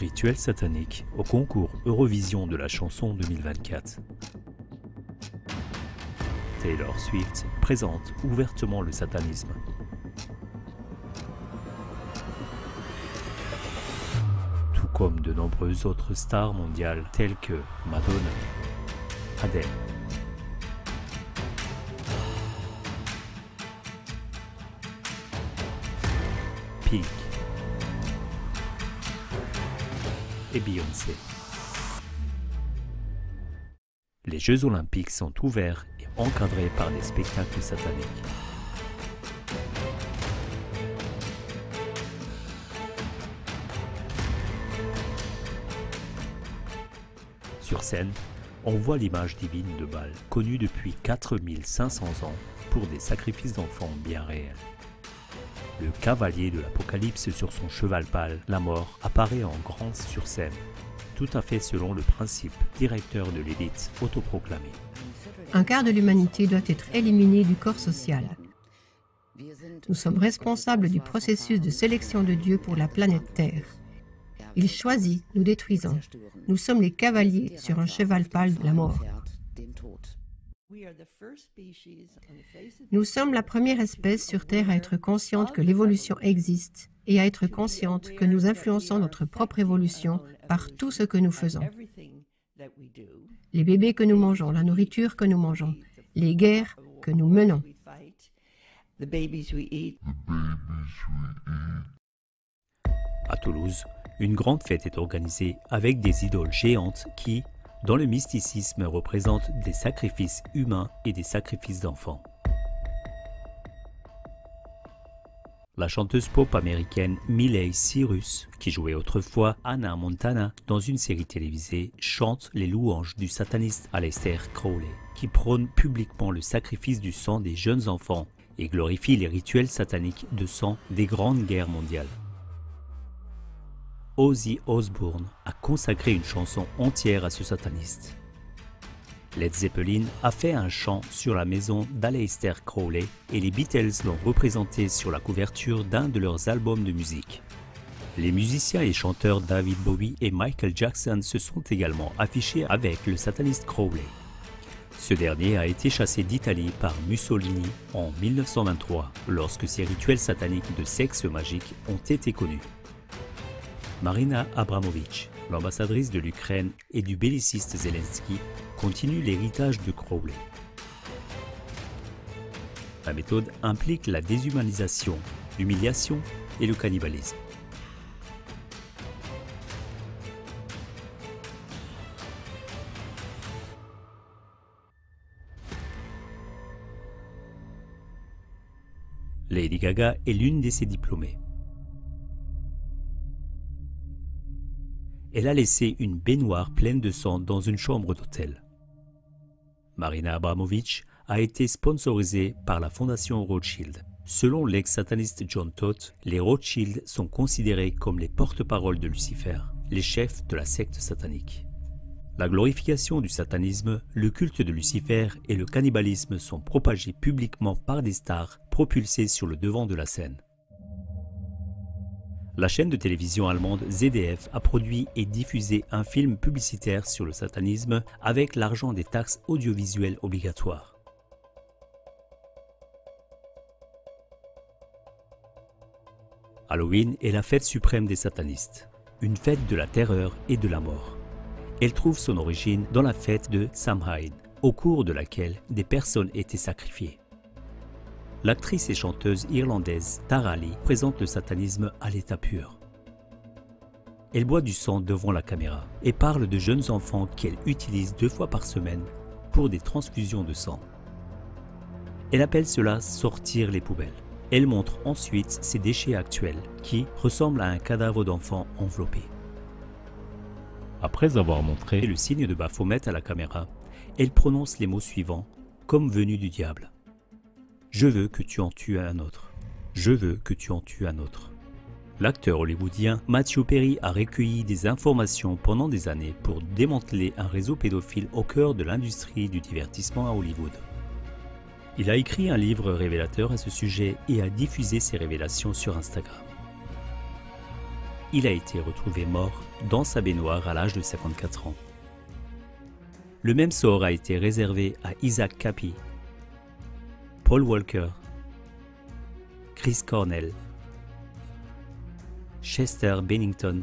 Rituel satanique au concours Eurovision de la chanson 2024. Taylor Swift présente ouvertement le satanisme. Tout comme de nombreuses autres stars mondiales telles que Madonna, Adele, Pink et Beyoncé. Les Jeux Olympiques sont ouverts et encadrés par des spectacles sataniques. Sur scène, on voit l'image divine de Baal, connue depuis 4500 ans pour des sacrifices d'enfants bien réels. Le cavalier de l'Apocalypse sur son cheval pâle, la mort, apparaît en grand sur scène, tout à fait selon le principe directeur de l'élite autoproclamée. Un quart de l'humanité doit être éliminé du corps social. Nous sommes responsables du processus de sélection de Dieu pour la planète Terre. Il choisit, nous détruisons. Nous sommes les cavaliers sur un cheval pâle de la mort. Nous sommes la première espèce sur Terre à être consciente que l'évolution existe et à être consciente que nous influençons notre propre évolution par tout ce que nous faisons. Les bébés que nous mangeons, la nourriture que nous mangeons, les guerres que nous menons. À Toulouse, une grande fête est organisée avec des idoles géantes qui, dans le mysticisme, représentent des sacrifices humains et des sacrifices d'enfants. La chanteuse pop américaine Miley Cyrus, qui jouait autrefois Hannah Montana dans une série télévisée, chante les louanges du sataniste Aleister Crowley, qui prône publiquement le sacrifice du sang des jeunes enfants et glorifie les rituels sataniques de sang des grandes guerres mondiales. Ozzy Osbourne a consacré une chanson entière à ce sataniste. Led Zeppelin a fait un chant sur la maison d'Aleister Crowley et les Beatles l'ont représenté sur la couverture d'un de leurs albums de musique. Les musiciens et chanteurs David Bowie et Michael Jackson se sont également affichés avec le sataniste Crowley. Ce dernier a été chassé d'Italie par Mussolini en 1923 lorsque ses rituels sataniques de sexe magique ont été connus. Marina Abramović, l'ambassadrice de l'Ukraine et du belliciste Zelensky, continue l'héritage de Crowley. La méthode implique la déshumanisation, l'humiliation et le cannibalisme. Lady Gaga est l'une de ses diplômées. Elle a laissé une baignoire pleine de sang dans une chambre d'hôtel. Marina Abramović a été sponsorisée par la fondation Rothschild. Selon l'ex-sataniste John Todt, les Rothschild sont considérés comme les porte-paroles de Lucifer, les chefs de la secte satanique. La glorification du satanisme, le culte de Lucifer et le cannibalisme sont propagés publiquement par des stars propulsées sur le devant de la scène. La chaîne de télévision allemande ZDF a produit et diffusé un film publicitaire sur le satanisme avec l'argent des taxes audiovisuelles obligatoires. Halloween est la fête suprême des satanistes, une fête de la terreur et de la mort. Elle trouve son origine dans la fête de Samhain, au cours de laquelle des personnes étaient sacrifiées. L'actrice et chanteuse irlandaise Tara Lee présente le satanisme à l'état pur. Elle boit du sang devant la caméra et parle de jeunes enfants qu'elle utilise 2 fois par semaine pour des transfusions de sang. Elle appelle cela « sortir les poubelles ». Elle montre ensuite ses déchets actuels qui ressemblent à un cadavre d'enfant enveloppé. Après avoir montré le signe de Baphomet à la caméra, elle prononce les mots suivants comme venus du diable. Je veux que tu en tues un autre. Je veux que tu en tues un autre. L'acteur hollywoodien Matthew Perry a recueilli des informations pendant des années pour démanteler un réseau pédophile au cœur de l'industrie du divertissement à Hollywood. Il a écrit un livre révélateur à ce sujet et a diffusé ses révélations sur Instagram. il a été retrouvé mort dans sa baignoire à l'âge de 54 ans. Le même sort a été réservé à Isaac Kappy, Paul Walker, Chris Cornell, Chester Bennington,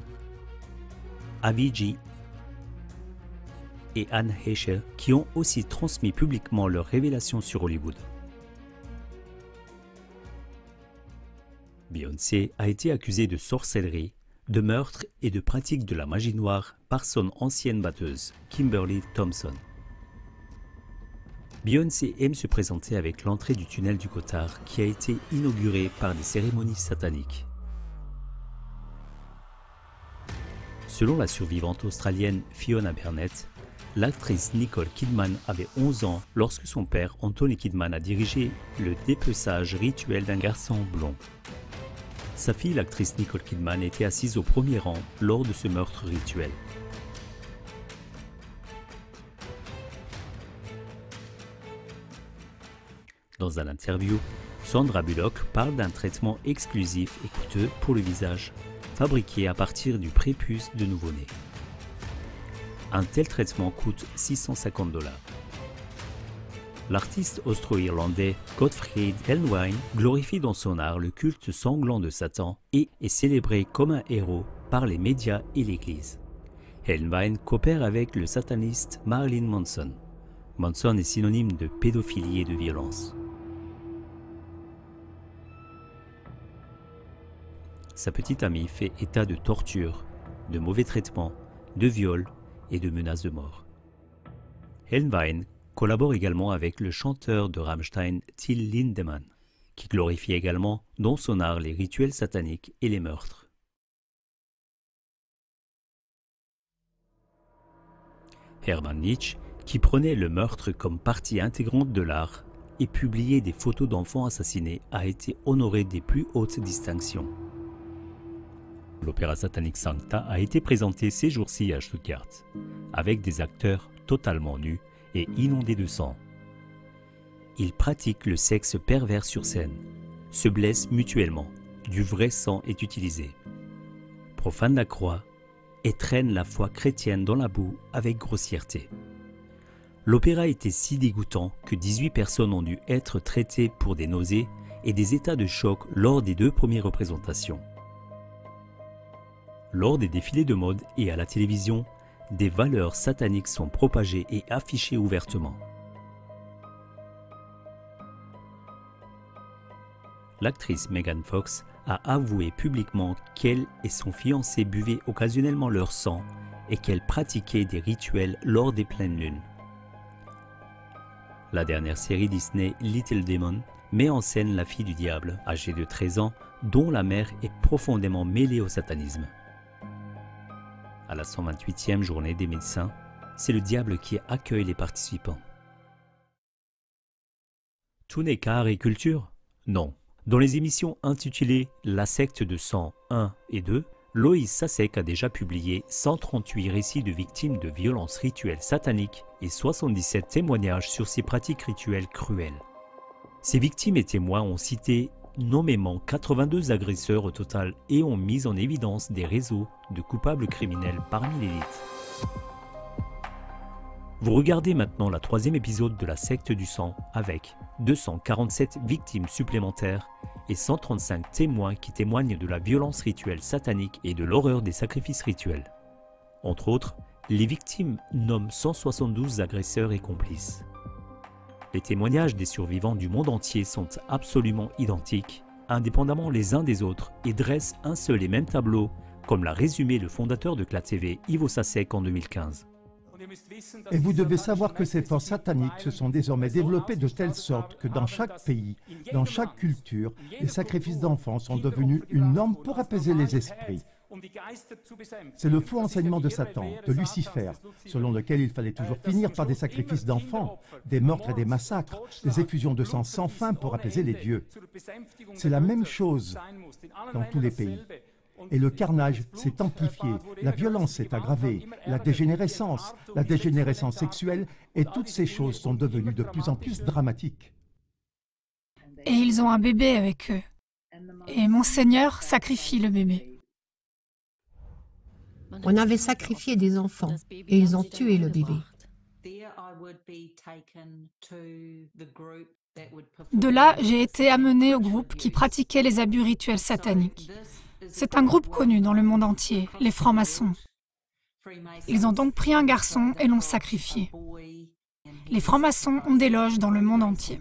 Avicii et Anne Heche, qui ont aussi transmis publiquement leurs révélations sur Hollywood. Beyoncé a été accusée de sorcellerie, de meurtre et de pratique de la magie noire par son ancienne batteuse, Kimberly Thompson. Beyoncé aime se présenter avec l'entrée du tunnel du Gothard qui a été inauguré par des cérémonies sataniques. Selon la survivante australienne Fiona Burnett, l'actrice Nicole Kidman avait 11 ans lorsque son père Anthony Kidman a dirigé le dépeçage rituel d'un garçon blond. Sa fille, l'actrice Nicole Kidman, était assise au premier rang lors de ce meurtre rituel. Dans une interview, Sandra Bullock parle d'un traitement exclusif et coûteux pour le visage, fabriqué à partir du prépuce de nouveau-né. Un tel traitement coûte 650 $. L'artiste austro-irlandais Gottfried Helnwein glorifie dans son art le culte sanglant de Satan et est célébré comme un héros par les médias et l'Église. Helnwein coopère avec le sataniste Marilyn Manson. Manson est synonyme de pédophilie et de violence. Sa petite amie fait état de torture, de mauvais traitements, de viols et de menaces de mort. Helnwein collabore également avec le chanteur de Rammstein Till Lindemann, qui glorifie également dans son art les rituels sataniques et les meurtres. Hermann Nietzsche, qui prenait le meurtre comme partie intégrante de l'art et publiait des photos d'enfants assassinés, a été honoré des plus hautes distinctions. L'opéra satanique Sancta a été présenté ces jours-ci à Stuttgart, avec des acteurs totalement nus et inondés de sang. Ils pratiquent le sexe pervers sur scène, se blessent mutuellement, du vrai sang est utilisé, profanent la croix et traînent la foi chrétienne dans la boue avec grossièreté. L'opéra était si dégoûtant que 18 personnes ont dû être traitées pour des nausées et des états de choc lors des 2 premières représentations. Lors des défilés de mode et à la télévision, des valeurs sataniques sont propagées et affichées ouvertement. L'actrice Megan Fox a avoué publiquement qu'elle et son fiancé buvaient occasionnellement leur sang et qu'elle pratiquait des rituels lors des pleines lunes. La dernière série Disney Little Demon met en scène la fille du diable, âgée de 13 ans, dont la mère est profondément mêlée au satanisme. À la 128e journée des médecins, c'est le diable qui accueille les participants. Tout n'est qu'art et culture? Non. Dans les émissions intitulées « La secte de sang 1 et 2 », Loïs Sasek a déjà publié 138 récits de victimes de violences rituelles sataniques et 77 témoignages sur ces pratiques rituelles cruelles. Ces victimes et témoins ont cité nommément 82 agresseurs au total et ont mis en évidence des réseaux de coupables criminels parmi l'élite. Vous regardez maintenant la 3e épisode de la secte du sang avec 247 victimes supplémentaires et 135 témoins qui témoignent de la violence rituelle satanique et de l'horreur des sacrifices rituels. Entre autres, les victimes nomment 172 agresseurs et complices. Les témoignages des survivants du monde entier sont absolument identiques, indépendamment les uns des autres, et dressent un seul et même tableau, comme l'a résumé le fondateur de CLA TV, Ivo Sasek, en 2015. Et vous devez savoir que ces forces sataniques se sont désormais développées de telle sorte que dans chaque pays, dans chaque culture, les sacrifices d'enfants sont devenus une norme pour apaiser les esprits. C'est le faux enseignement de Satan, de Lucifer, selon lequel il fallait toujours finir par des sacrifices d'enfants, des meurtres et des massacres, des effusions de sang sans fin pour apaiser les dieux. C'est la même chose dans tous les pays. Et le carnage s'est amplifié, la violence s'est aggravée, la dégénérescence sexuelle, et toutes ces choses sont devenues de plus en plus dramatiques. Et ils ont un bébé avec eux. Et Monseigneur sacrifie le bébé. On avait sacrifié des enfants et ils ont tué le bébé. De là, j'ai été amenée au groupe qui pratiquait les abus rituels sataniques. C'est un groupe connu dans le monde entier, les francs-maçons. Ils ont donc pris un garçon et l'ont sacrifié. Les francs-maçons ont des loges dans le monde entier.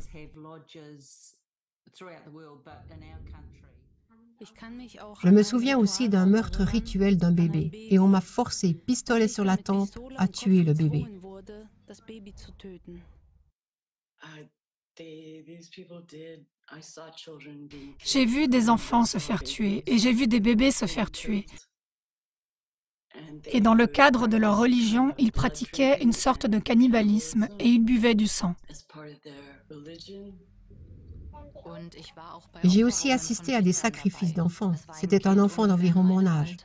Je me souviens aussi d'un meurtre rituel d'un bébé et on m'a forcé, pistolet sur la tempe, à tuer le bébé. J'ai vu des enfants se faire tuer et j'ai vu des bébés se faire tuer. Et dans le cadre de leur religion, ils pratiquaient une sorte de cannibalisme et ils buvaient du sang. J'ai aussi assisté à des sacrifices d'enfants. C'était un enfant d'environ mon âge.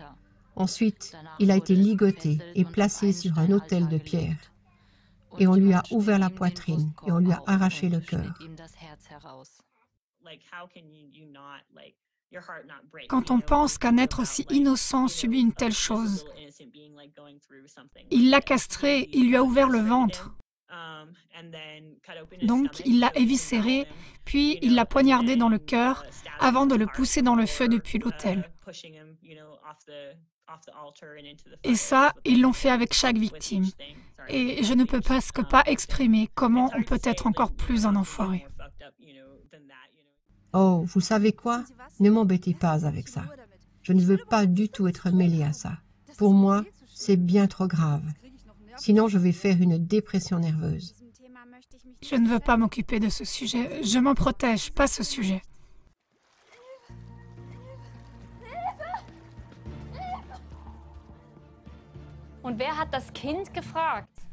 Ensuite, il a été ligoté et placé sur un autel de pierre. Et on lui a ouvert la poitrine et on lui a arraché le cœur. Quand on pense qu'un être aussi innocent subit une telle chose, il l'a castré, il lui a ouvert le ventre. Donc, il l'a éviscéré, puis il l'a poignardé dans le cœur avant de le pousser dans le feu depuis l'autel. Et ça, ils l'ont fait avec chaque victime. Et je ne peux presque pas exprimer comment on peut être encore plus un enfoiré. Oh, vous savez quoi? Ne m'embêtez pas avec ça. Je ne veux pas du tout être mêlée à ça. Pour moi, c'est bien trop grave. Sinon, je vais faire une dépression nerveuse. Je ne veux pas m'occuper de ce sujet. Je m'en protège, pas ce sujet.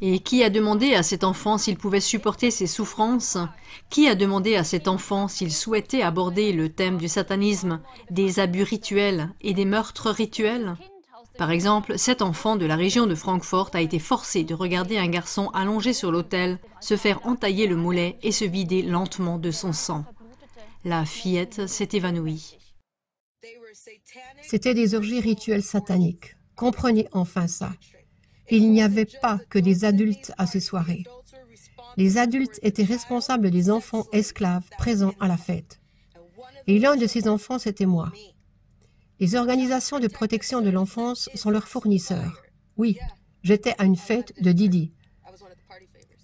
Et qui a demandé à cet enfant s'il pouvait supporter ses souffrances? Qui a demandé à cet enfant s'il souhaitait aborder le thème du satanisme, des abus rituels et des meurtres rituels? Par exemple, cet enfant de la région de Francfort a été forcé de regarder un garçon allongé sur l'autel, se faire entailler le mollet et se vider lentement de son sang. La fillette s'est évanouie. C'était des orgies rituelles sataniques. Comprenez enfin ça. Il n'y avait pas que des adultes à ces soirées. Les adultes étaient responsables des enfants esclaves présents à la fête. Et l'un de ces enfants, c'était moi. Les organisations de protection de l'enfance sont leurs fournisseurs. Oui, j'étais à une fête de Didi.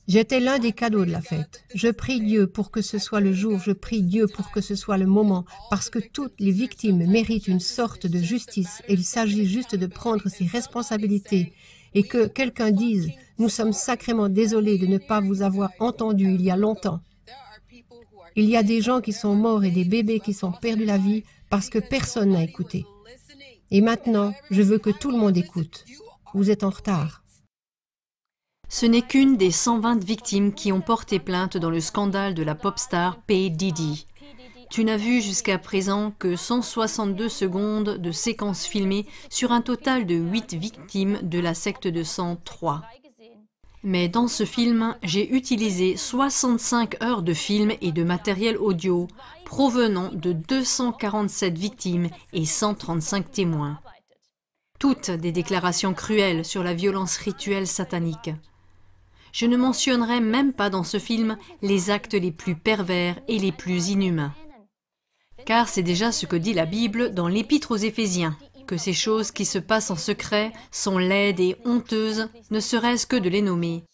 J'étais l'un des cadeaux de la fête. Je prie Dieu pour que ce soit le jour, je prie Dieu pour que ce soit le moment, parce que toutes les victimes méritent une sorte de justice et il s'agit juste de prendre ses responsabilités et que quelqu'un dise « Nous sommes sacrément désolés de ne pas vous avoir entendu il y a longtemps ». Il y a des gens qui sont morts et des bébés qui sont perdus la vie parce que personne n'a écouté. Et maintenant, je veux que tout le monde écoute. Vous êtes en retard. Ce n'est qu'une des 120 victimes qui ont porté plainte dans le scandale de la pop star P. Diddy. Tu n'as vu jusqu'à présent que 162 secondes de séquences filmées sur un total de 8 victimes de la secte de sang 3. Mais dans ce film, j'ai utilisé 65 heures de film et de matériel audio provenant de 247 victimes et 135 témoins. Toutes des déclarations cruelles sur la violence rituelle satanique. Je ne mentionnerai même pas dans ce film les actes les plus pervers et les plus inhumains. Car c'est déjà ce que dit la Bible dans l'Épître aux Éphésiens, que ces choses qui se passent en secret sont laides et honteuses, ne serait-ce que de les nommer.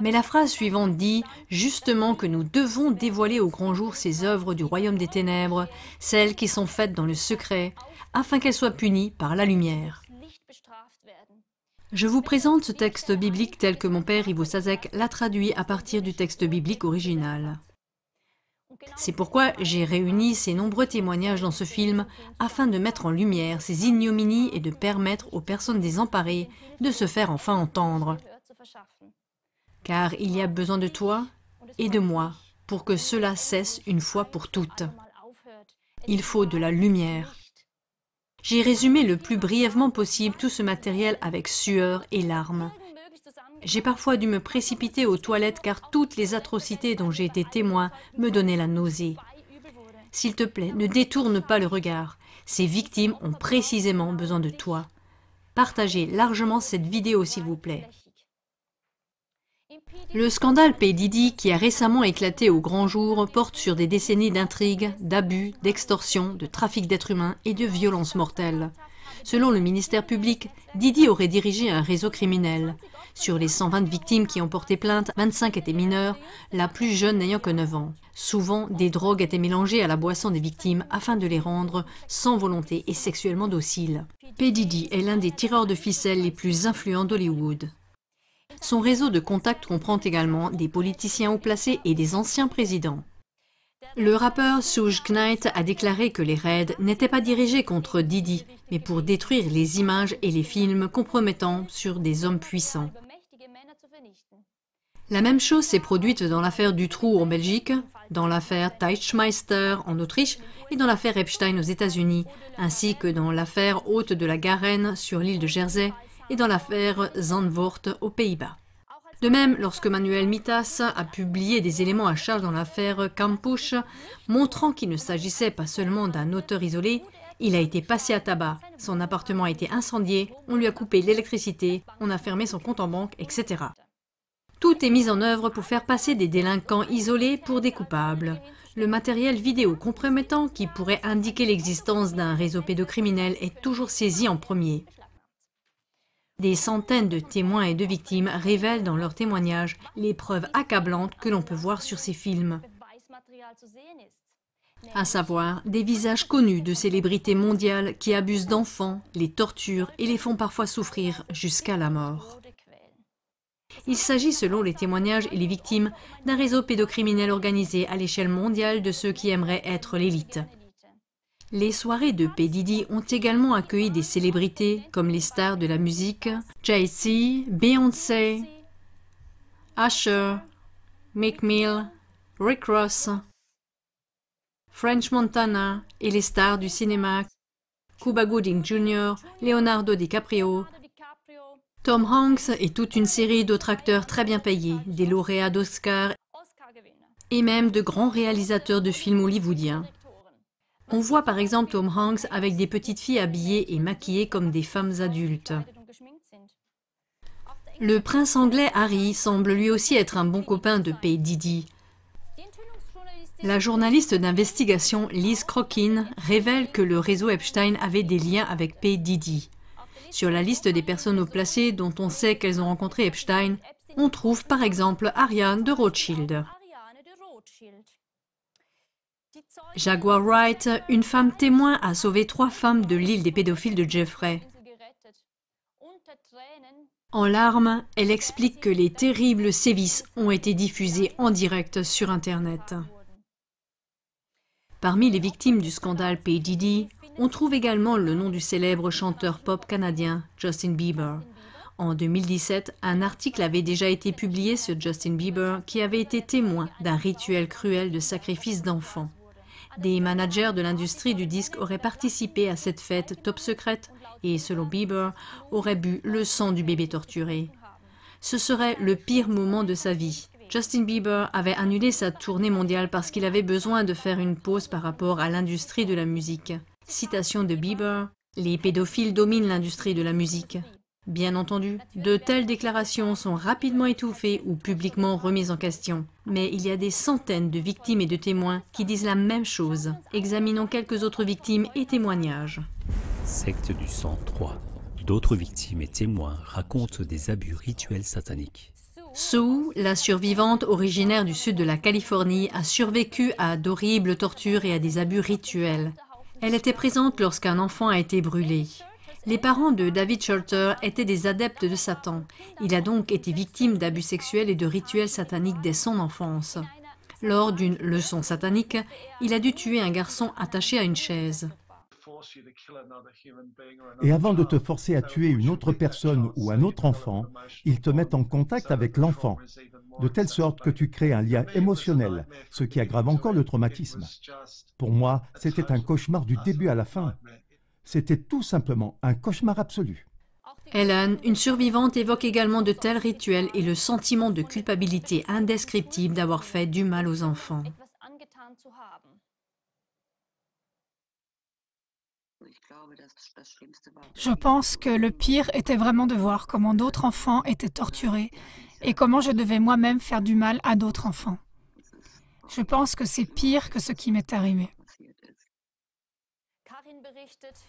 Mais la phrase suivante dit justement que nous devons dévoiler au grand jour ces œuvres du royaume des ténèbres, celles qui sont faites dans le secret, afin qu'elles soient punies par la lumière. Je vous présente ce texte biblique tel que mon père Ivo Sazek l'a traduit à partir du texte biblique original. C'est pourquoi j'ai réuni ces nombreux témoignages dans ce film afin de mettre en lumière ces ignominies et de permettre aux personnes désemparées de se faire enfin entendre. Car il y a besoin de toi et de moi pour que cela cesse une fois pour toutes. Il faut de la lumière. J'ai résumé le plus brièvement possible tout ce matériel avec sueur et larmes. J'ai parfois dû me précipiter aux toilettes car toutes les atrocités dont j'ai été témoin me donnaient la nausée. S'il te plaît, ne détourne pas le regard. Ces victimes ont précisément besoin de toi. Partagez largement cette vidéo s'il vous plaît. Le scandale P. Diddy, qui a récemment éclaté au grand jour, porte sur des décennies d'intrigues, d'abus, d'extorsion, de trafic d'êtres humains et de violences mortelles. Selon le ministère public, Diddy aurait dirigé un réseau criminel. Sur les 120 victimes qui ont porté plainte, 25 étaient mineures, la plus jeune n'ayant que 9 ans. Souvent, des drogues étaient mélangées à la boisson des victimes afin de les rendre sans volonté et sexuellement dociles. P. Diddy est l'un des tireurs de ficelles les plus influents d'Hollywood. Son réseau de contacts comprend également des politiciens haut placés et des anciens présidents. Le rappeur Suge Knight a déclaré que les raids n'étaient pas dirigés contre Diddy, mais pour détruire les images et les films compromettants sur des hommes puissants. La même chose s'est produite dans l'affaire Dutroux en Belgique, dans l'affaire Teichmeister en Autriche et dans l'affaire Epstein aux États-Unis, ainsi que dans l'affaire Haute de la Garenne sur l'île de Jersey et dans l'affaire Zandvoort aux Pays-Bas. De même, lorsque Manuel Mitas a publié des éléments à charge dans l'affaire Kampusch, montrant qu'il ne s'agissait pas seulement d'un auteur isolé, il a été passé à tabac, son appartement a été incendié, on lui a coupé l'électricité, on a fermé son compte en banque, etc. Tout est mis en œuvre pour faire passer des délinquants isolés pour des coupables. Le matériel vidéo compromettant qui pourrait indiquer l'existence d'un réseau pédocriminel est toujours saisi en premier. Des centaines de témoins et de victimes révèlent dans leurs témoignages les preuves accablantes que l'on peut voir sur ces films. À savoir, des visages connus de célébrités mondiales qui abusent d'enfants, les torturent et les font parfois souffrir jusqu'à la mort. Il s'agit, selon les témoignages et les victimes, d'un réseau pédocriminel organisé à l'échelle mondiale de ceux qui aimeraient être l'élite. Les soirées de P. Diddy ont également accueilli des célébrités comme les stars de la musique, Jay-Z, Beyoncé, Usher, Meek Mill, Rick Ross, French Montana et les stars du cinéma, Cuba Gooding Jr., Leonardo DiCaprio, Tom Hanks et toute une série d'autres acteurs très bien payés, des lauréats d'Oscar et même de grands réalisateurs de films hollywoodiens. On voit par exemple Tom Hanks avec des petites filles habillées et maquillées comme des femmes adultes. Le prince anglais Harry semble lui aussi être un bon copain de P. Diddy. La journaliste d'investigation Liz Crokin révèle que le réseau Epstein avait des liens avec P. Diddy. Sur la liste des personnes haut placées dont on sait qu'elles ont rencontré Epstein, on trouve par exemple Ariane de Rothschild. Jaguar Wright, une femme témoin, a sauvé 3 femmes de l'île des pédophiles de Jeffrey. En larmes, elle explique que les terribles sévices ont été diffusés en direct sur Internet. Parmi les victimes du scandale P. Diddy, on trouve également le nom du célèbre chanteur pop canadien Justin Bieber. En 2017, un article avait déjà été publié sur Justin Bieber qui avait été témoin d'un rituel cruel de sacrifice d'enfants. Des managers de l'industrie du disque auraient participé à cette fête top secrète et, selon Bieber, auraient bu le sang du bébé torturé. Ce serait le pire moment de sa vie. Justin Bieber avait annulé sa tournée mondiale parce qu'il avait besoin de faire une pause par rapport à l'industrie de la musique. Citation de Bieber, « Les pédophiles dominent l'industrie de la musique. » Bien entendu, de telles déclarations sont rapidement étouffées ou publiquement remises en question. Mais il y a des centaines de victimes et de témoins qui disent la même chose. Examinons quelques autres victimes et témoignages. Secte du sang 3. D'autres victimes et témoins racontent des abus rituels sataniques. Sue, la survivante originaire du sud de la Californie, a survécu à d'horribles tortures et à des abus rituels. Elle était présente lorsqu'un enfant a été brûlé. Les parents de David Shorter étaient des adeptes de Satan. Il a donc été victime d'abus sexuels et de rituels sataniques dès son enfance. Lors d'une leçon satanique, il a dû tuer un garçon attaché à une chaise. Et avant de te forcer à tuer une autre personne ou un autre enfant, ils te mettent en contact avec l'enfant, de telle sorte que tu crées un lien émotionnel, ce qui aggrave encore le traumatisme. Pour moi, c'était un cauchemar du début à la fin. C'était tout simplement un cauchemar absolu. Ellen, une survivante, évoque également de tels rituels et le sentiment de culpabilité indescriptible d'avoir fait du mal aux enfants. Je pense que le pire était vraiment de voir comment d'autres enfants étaient torturés et comment je devais moi-même faire du mal à d'autres enfants. Je pense que c'est pire que ce qui m'est arrivé.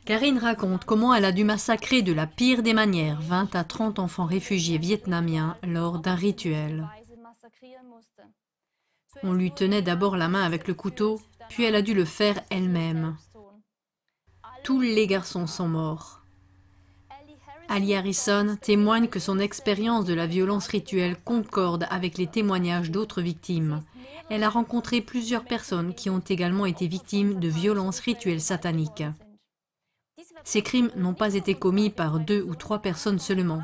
Karine raconte comment elle a dû massacrer de la pire des manières 20 à 30 enfants réfugiés vietnamiens lors d'un rituel. On lui tenait d'abord la main avec le couteau, puis elle a dû le faire elle-même. Tous les garçons sont morts. Ali Harrison témoigne que son expérience de la violence rituelle concorde avec les témoignages d'autres victimes. Elle a rencontré plusieurs personnes qui ont également été victimes de violences rituelles sataniques. Ces crimes n'ont pas été commis par 2 ou 3 personnes seulement,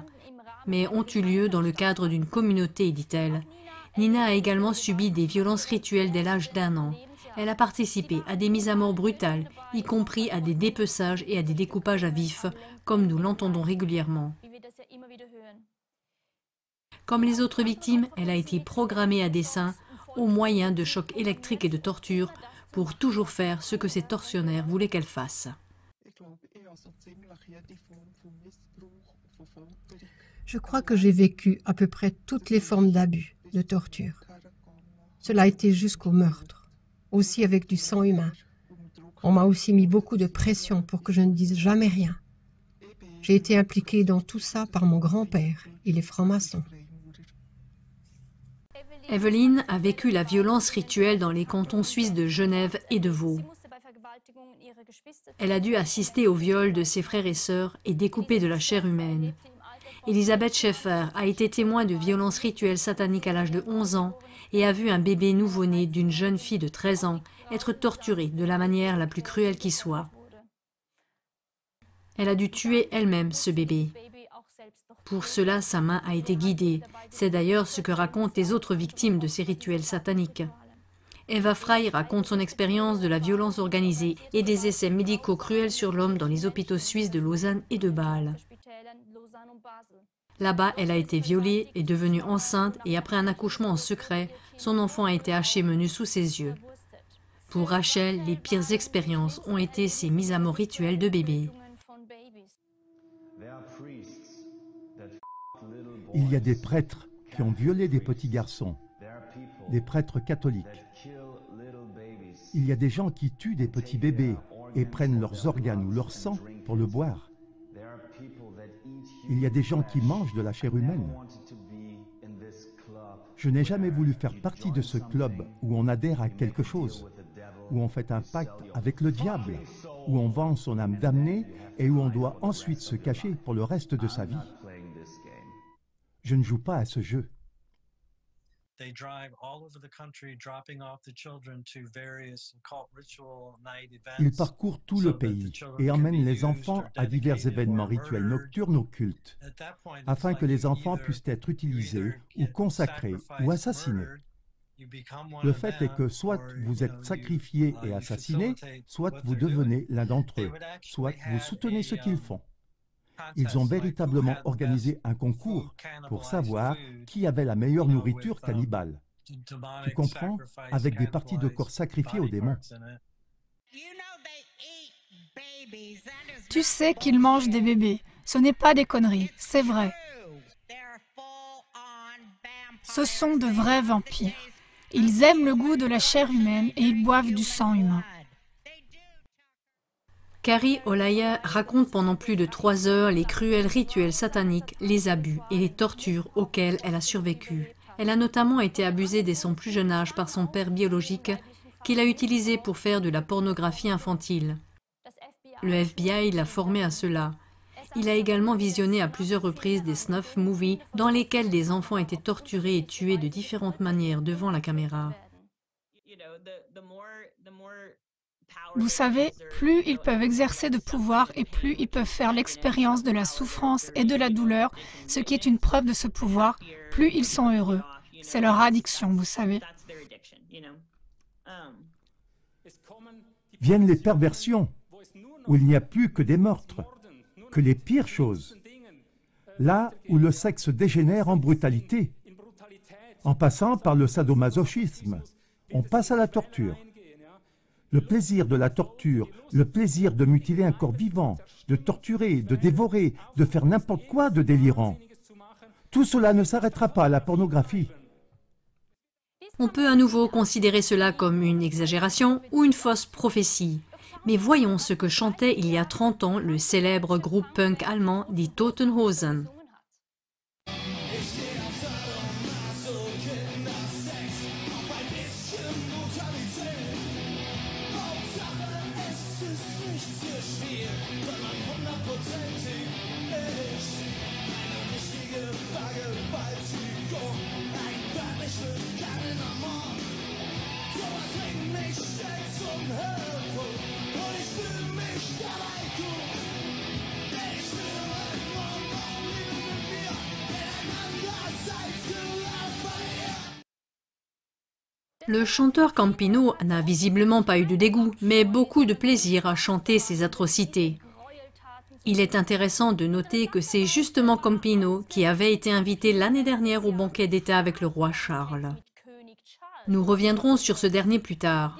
mais ont eu lieu dans le cadre d'une communauté, dit-elle. Nina a également subi des violences rituelles dès l'âge d'1 an. Elle a participé à des mises à mort brutales, y compris à des dépeçages et à des découpages à vif, comme nous l'entendons régulièrement. Comme les autres victimes, elle a été programmée à dessein au moyen de chocs électriques et de torture pour toujours faire ce que ses tortionnaires voulaient qu'elle fasse. Je crois que j'ai vécu à peu près toutes les formes d'abus, de torture. Cela a été jusqu'au meurtre, aussi avec du sang humain. On m'a aussi mis beaucoup de pression pour que je ne dise jamais rien. J'ai été impliquée dans tout ça par mon grand-père et les francs-maçons. Evelyn a vécu la violence rituelle dans les cantons suisses de Genève et de Vaud. Elle a dû assister au viol de ses frères et sœurs et découper de la chair humaine. Elisabeth Schaeffer a été témoin de violences rituelles sataniques à l'âge de 11 ans et a vu un bébé nouveau-né d'une jeune fille de 13 ans être torturé de la manière la plus cruelle qui soit. Elle a dû tuer elle-même ce bébé. Pour cela, sa main a été guidée. C'est d'ailleurs ce que racontent les autres victimes de ces rituels sataniques. Eva Frey raconte son expérience de la violence organisée et des essais médicaux cruels sur l'homme dans les hôpitaux suisses de Lausanne et de Bâle. Là-bas, elle a été violée, est devenue enceinte et après un accouchement en secret, son enfant a été haché menu sous ses yeux. Pour Rachel, les pires expériences ont été ces mises à mort rituelles de bébés. Il y a des prêtres qui ont violé des petits garçons, des prêtres catholiques. Il y a des gens qui tuent des petits bébés et prennent leurs organes ou leur sang pour le boire. Il y a des gens qui mangent de la chair humaine. Je n'ai jamais voulu faire partie de ce club où on adhère à quelque chose, où on fait un pacte avec le diable, où on vend son âme damnée et où on doit ensuite se cacher pour le reste de sa vie. Je ne joue pas à ce jeu. Ils parcourent tout le pays et emmènent les enfants à divers événements rituels nocturnes ou cultes, afin que les enfants puissent être utilisés ou consacrés ou assassinés. Le fait est que soit vous êtes sacrifiés et assassinés, soit vous devenez l'un d'entre eux, soit vous soutenez ce qu'ils font. Ils ont véritablement organisé un concours pour savoir qui avait la meilleure nourriture cannibale. Tu comprends? Avec des parties de corps sacrifiées aux démons. Tu sais qu'ils mangent des bébés. Ce n'est pas des conneries, c'est vrai. Ce sont de vrais vampires. Ils aiment le goût de la chair humaine et ils boivent du sang humain. Carrie Olaya raconte pendant plus de 3 heures les cruels rituels sataniques, les abus et les tortures auxquels elle a survécu. Elle a notamment été abusée dès son plus jeune âge par son père biologique, qu'il a utilisé pour faire de la pornographie infantile. Le FBI l'a formé à cela. Il a également visionné à plusieurs reprises des snuff movies dans lesquels des enfants étaient torturés et tués de différentes manières devant la caméra. Vous savez, plus ils peuvent exercer de pouvoir et plus ils peuvent faire l'expérience de la souffrance et de la douleur, ce qui est une preuve de ce pouvoir, plus ils sont heureux. C'est leur addiction, vous savez. Viennent les perversions, où il n'y a plus que des meurtres, que les pires choses. Là où le sexe dégénère en brutalité, en passant par le sadomasochisme, on passe à la torture. Le plaisir de la torture, le plaisir de mutiler un corps vivant, de torturer, de dévorer, de faire n'importe quoi de délirant. Tout cela ne s'arrêtera pas à la pornographie. On peut à nouveau considérer cela comme une exagération ou une fausse prophétie. Mais voyons ce que chantait il y a 30 ans le célèbre groupe punk allemand Die Toten Hosen. Le chanteur Campino n'a visiblement pas eu de dégoût, mais beaucoup de plaisir à chanter ces atrocités. Il est intéressant de noter que c'est justement Campino qui avait été invité l'année dernière au banquet d'État avec le roi Charles. Nous reviendrons sur ce dernier plus tard.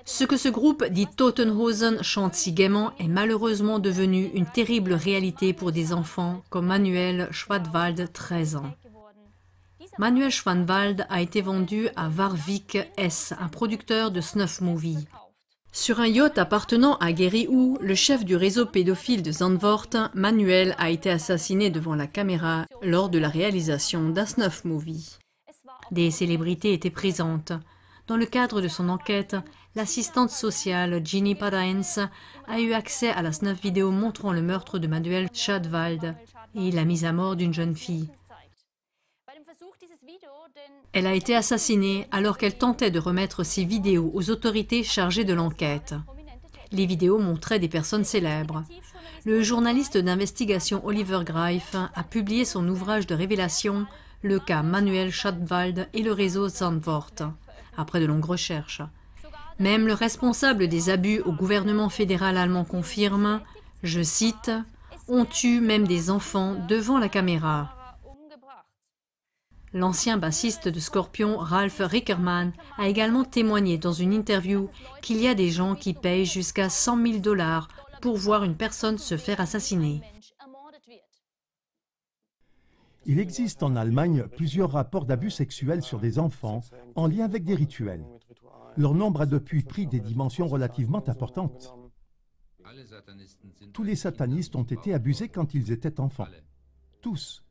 Ce que ce groupe dit Toten Hosen chante si gaiement est malheureusement devenu une terrible réalité pour des enfants comme Manuel Schwadwald, 13 ans. Manuel Schwanwald a été vendu à Warwick S, un producteur de snuff movie. Sur un yacht appartenant à Gary Hu, le chef du réseau pédophile de Zandvoort, Manuel a été assassiné devant la caméra lors de la réalisation d'un snuff movie. Des célébrités étaient présentes. Dans le cadre de son enquête, l'assistante sociale Ginny Padaens a eu accès à la snuff vidéo montrant le meurtre de Manuel Schwanwald et la mise à mort d'une jeune fille. Elle a été assassinée alors qu'elle tentait de remettre ces vidéos aux autorités chargées de l'enquête. Les vidéos montraient des personnes célèbres. Le journaliste d'investigation Oliver Greif a publié son ouvrage de révélation « Le cas Manuel Schwanwald et le réseau Zandvoort » après de longues recherches. Même le responsable des abus au gouvernement fédéral allemand confirme, je cite, « On tue même des enfants devant la caméra ». L'ancien bassiste de Scorpion, Ralf Rickermann, a également témoigné dans une interview qu'il y a des gens qui payent jusqu'à 100 000 $ pour voir une personne se faire assassiner. Il existe en Allemagne plusieurs rapports d'abus sexuels sur des enfants en lien avec des rituels. Leur nombre a depuis pris des dimensions relativement importantes. Tous les satanistes ont été abusés quand ils étaient enfants. Tous.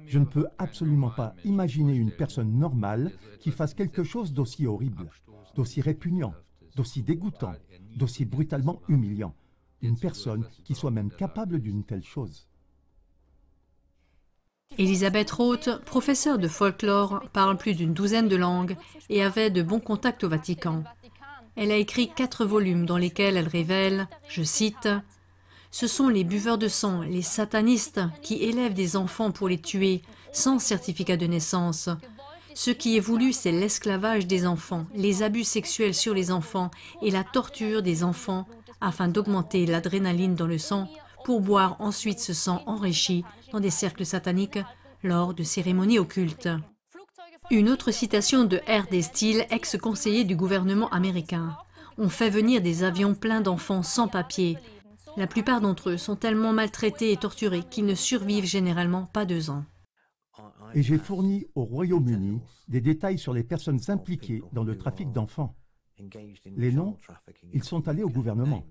Je ne peux absolument pas imaginer une personne normale qui fasse quelque chose d'aussi horrible, d'aussi répugnant, d'aussi dégoûtant, d'aussi brutalement humiliant. Une personne qui soit même capable d'une telle chose. Elisabeth Roth, professeure de folklore, parle plus d'une douzaine de langues et avait de bons contacts au Vatican. Elle a écrit 4 volumes dans lesquels elle révèle, je cite, « Ce sont les buveurs de sang, les satanistes, qui élèvent des enfants pour les tuer, sans certificat de naissance. Ce qui est voulu, c'est l'esclavage des enfants, les abus sexuels sur les enfants et la torture des enfants, afin d'augmenter l'adrénaline dans le sang, pour boire ensuite ce sang enrichi dans des cercles sataniques lors de cérémonies occultes. » Une autre citation de R.D. Steele, ex-conseiller du gouvernement américain. « On fait venir des avions pleins d'enfants sans papier. La plupart d'entre eux sont tellement maltraités et torturés qu'ils ne survivent généralement pas 2 ans. » Et j'ai fourni au Royaume-Uni des détails sur les personnes impliquées dans le trafic d'enfants. Les noms, ils sont allés au gouvernement.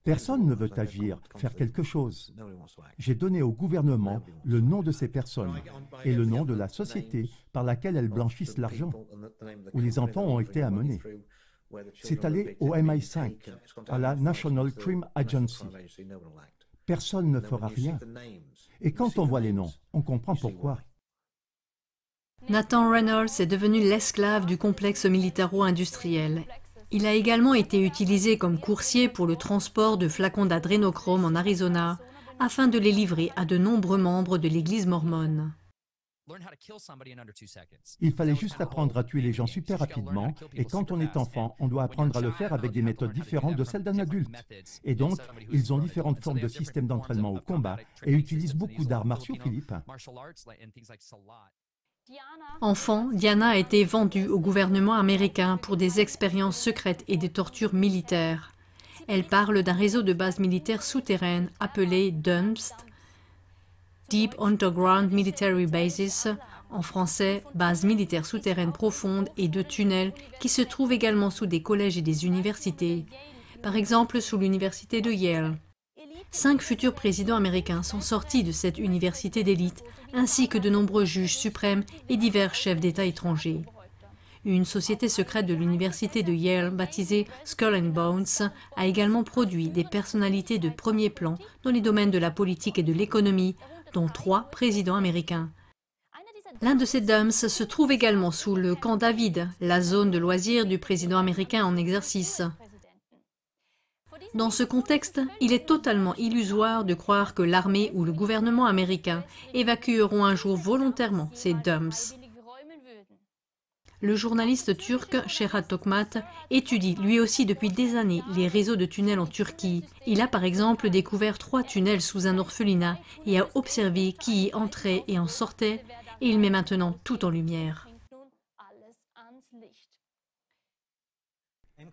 Personne ne veut agir, faire quelque chose. J'ai donné au gouvernement le nom de ces personnes et le nom de la société par laquelle elles blanchissent l'argent, où les enfants ont été amenés. C'est allé au MI5, à la National Crime Agency. Personne ne fera rien. Et quand on voit les noms, on comprend pourquoi. Nathan Reynolds est devenu l'esclave du complexe militaro-industriel. Il a également été utilisé comme coursier pour le transport de flacons d'adrénochrome en Arizona, afin de les livrer à de nombreux membres de l'église mormone. Il fallait juste apprendre à tuer les gens super rapidement, et quand on est enfant, on doit apprendre à le faire avec des méthodes différentes de celles d'un adulte. Et donc, ils ont différentes formes de systèmes d'entraînement au combat et utilisent beaucoup d'arts martiaux, Philippe. Enfant, Diana a été vendue au gouvernement américain pour des expériences secrètes et des tortures militaires. Elle parle d'un réseau de bases militaires souterraines appelé DUMBs, Deep Underground Military Bases, en français, bases militaires souterraines profondes, et de tunnels qui se trouvent également sous des collèges et des universités, par exemple sous l'université de Yale. 5 futurs présidents américains sont sortis de cette université d'élite, ainsi que de nombreux juges suprêmes et divers chefs d'État étrangers. Une société secrète de l'université de Yale, baptisée Skull and Bones, a également produit des personnalités de premier plan dans les domaines de la politique et de l'économie, dont 3 présidents américains. L'un de ces DUMBs se trouve également sous le camp David, la zone de loisirs du président américain en exercice. Dans ce contexte, il est totalement illusoire de croire que l'armée ou le gouvernement américain évacueront un jour volontairement ces DUMBs. Le journaliste turc Serhat Tokmat étudie lui aussi depuis des années les réseaux de tunnels en Turquie. Il a par exemple découvert 3 tunnels sous un orphelinat et a observé qui y entrait et en sortait, et il met maintenant tout en lumière.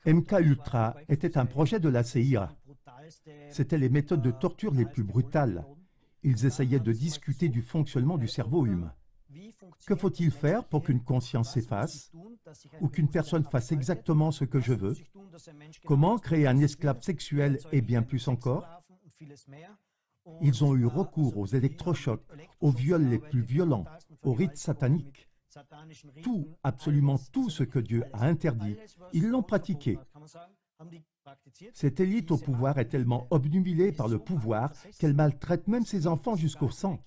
MK-Ultra était un projet de la CIA. C'étaient les méthodes de torture les plus brutales. Ils essayaient de discuter du fonctionnement du cerveau humain. Que faut-il faire pour qu'une conscience s'efface ou qu'une personne fasse exactement ce que je veux? Comment créer un esclave sexuel et bien plus encore? Ils ont eu recours aux électrochocs, aux viols les plus violents, aux rites sataniques. Tout, absolument tout ce que Dieu a interdit, ils l'ont pratiqué. Cette élite au pouvoir est tellement obnubilée par le pouvoir qu'elle maltraite même ses enfants jusqu'au sang.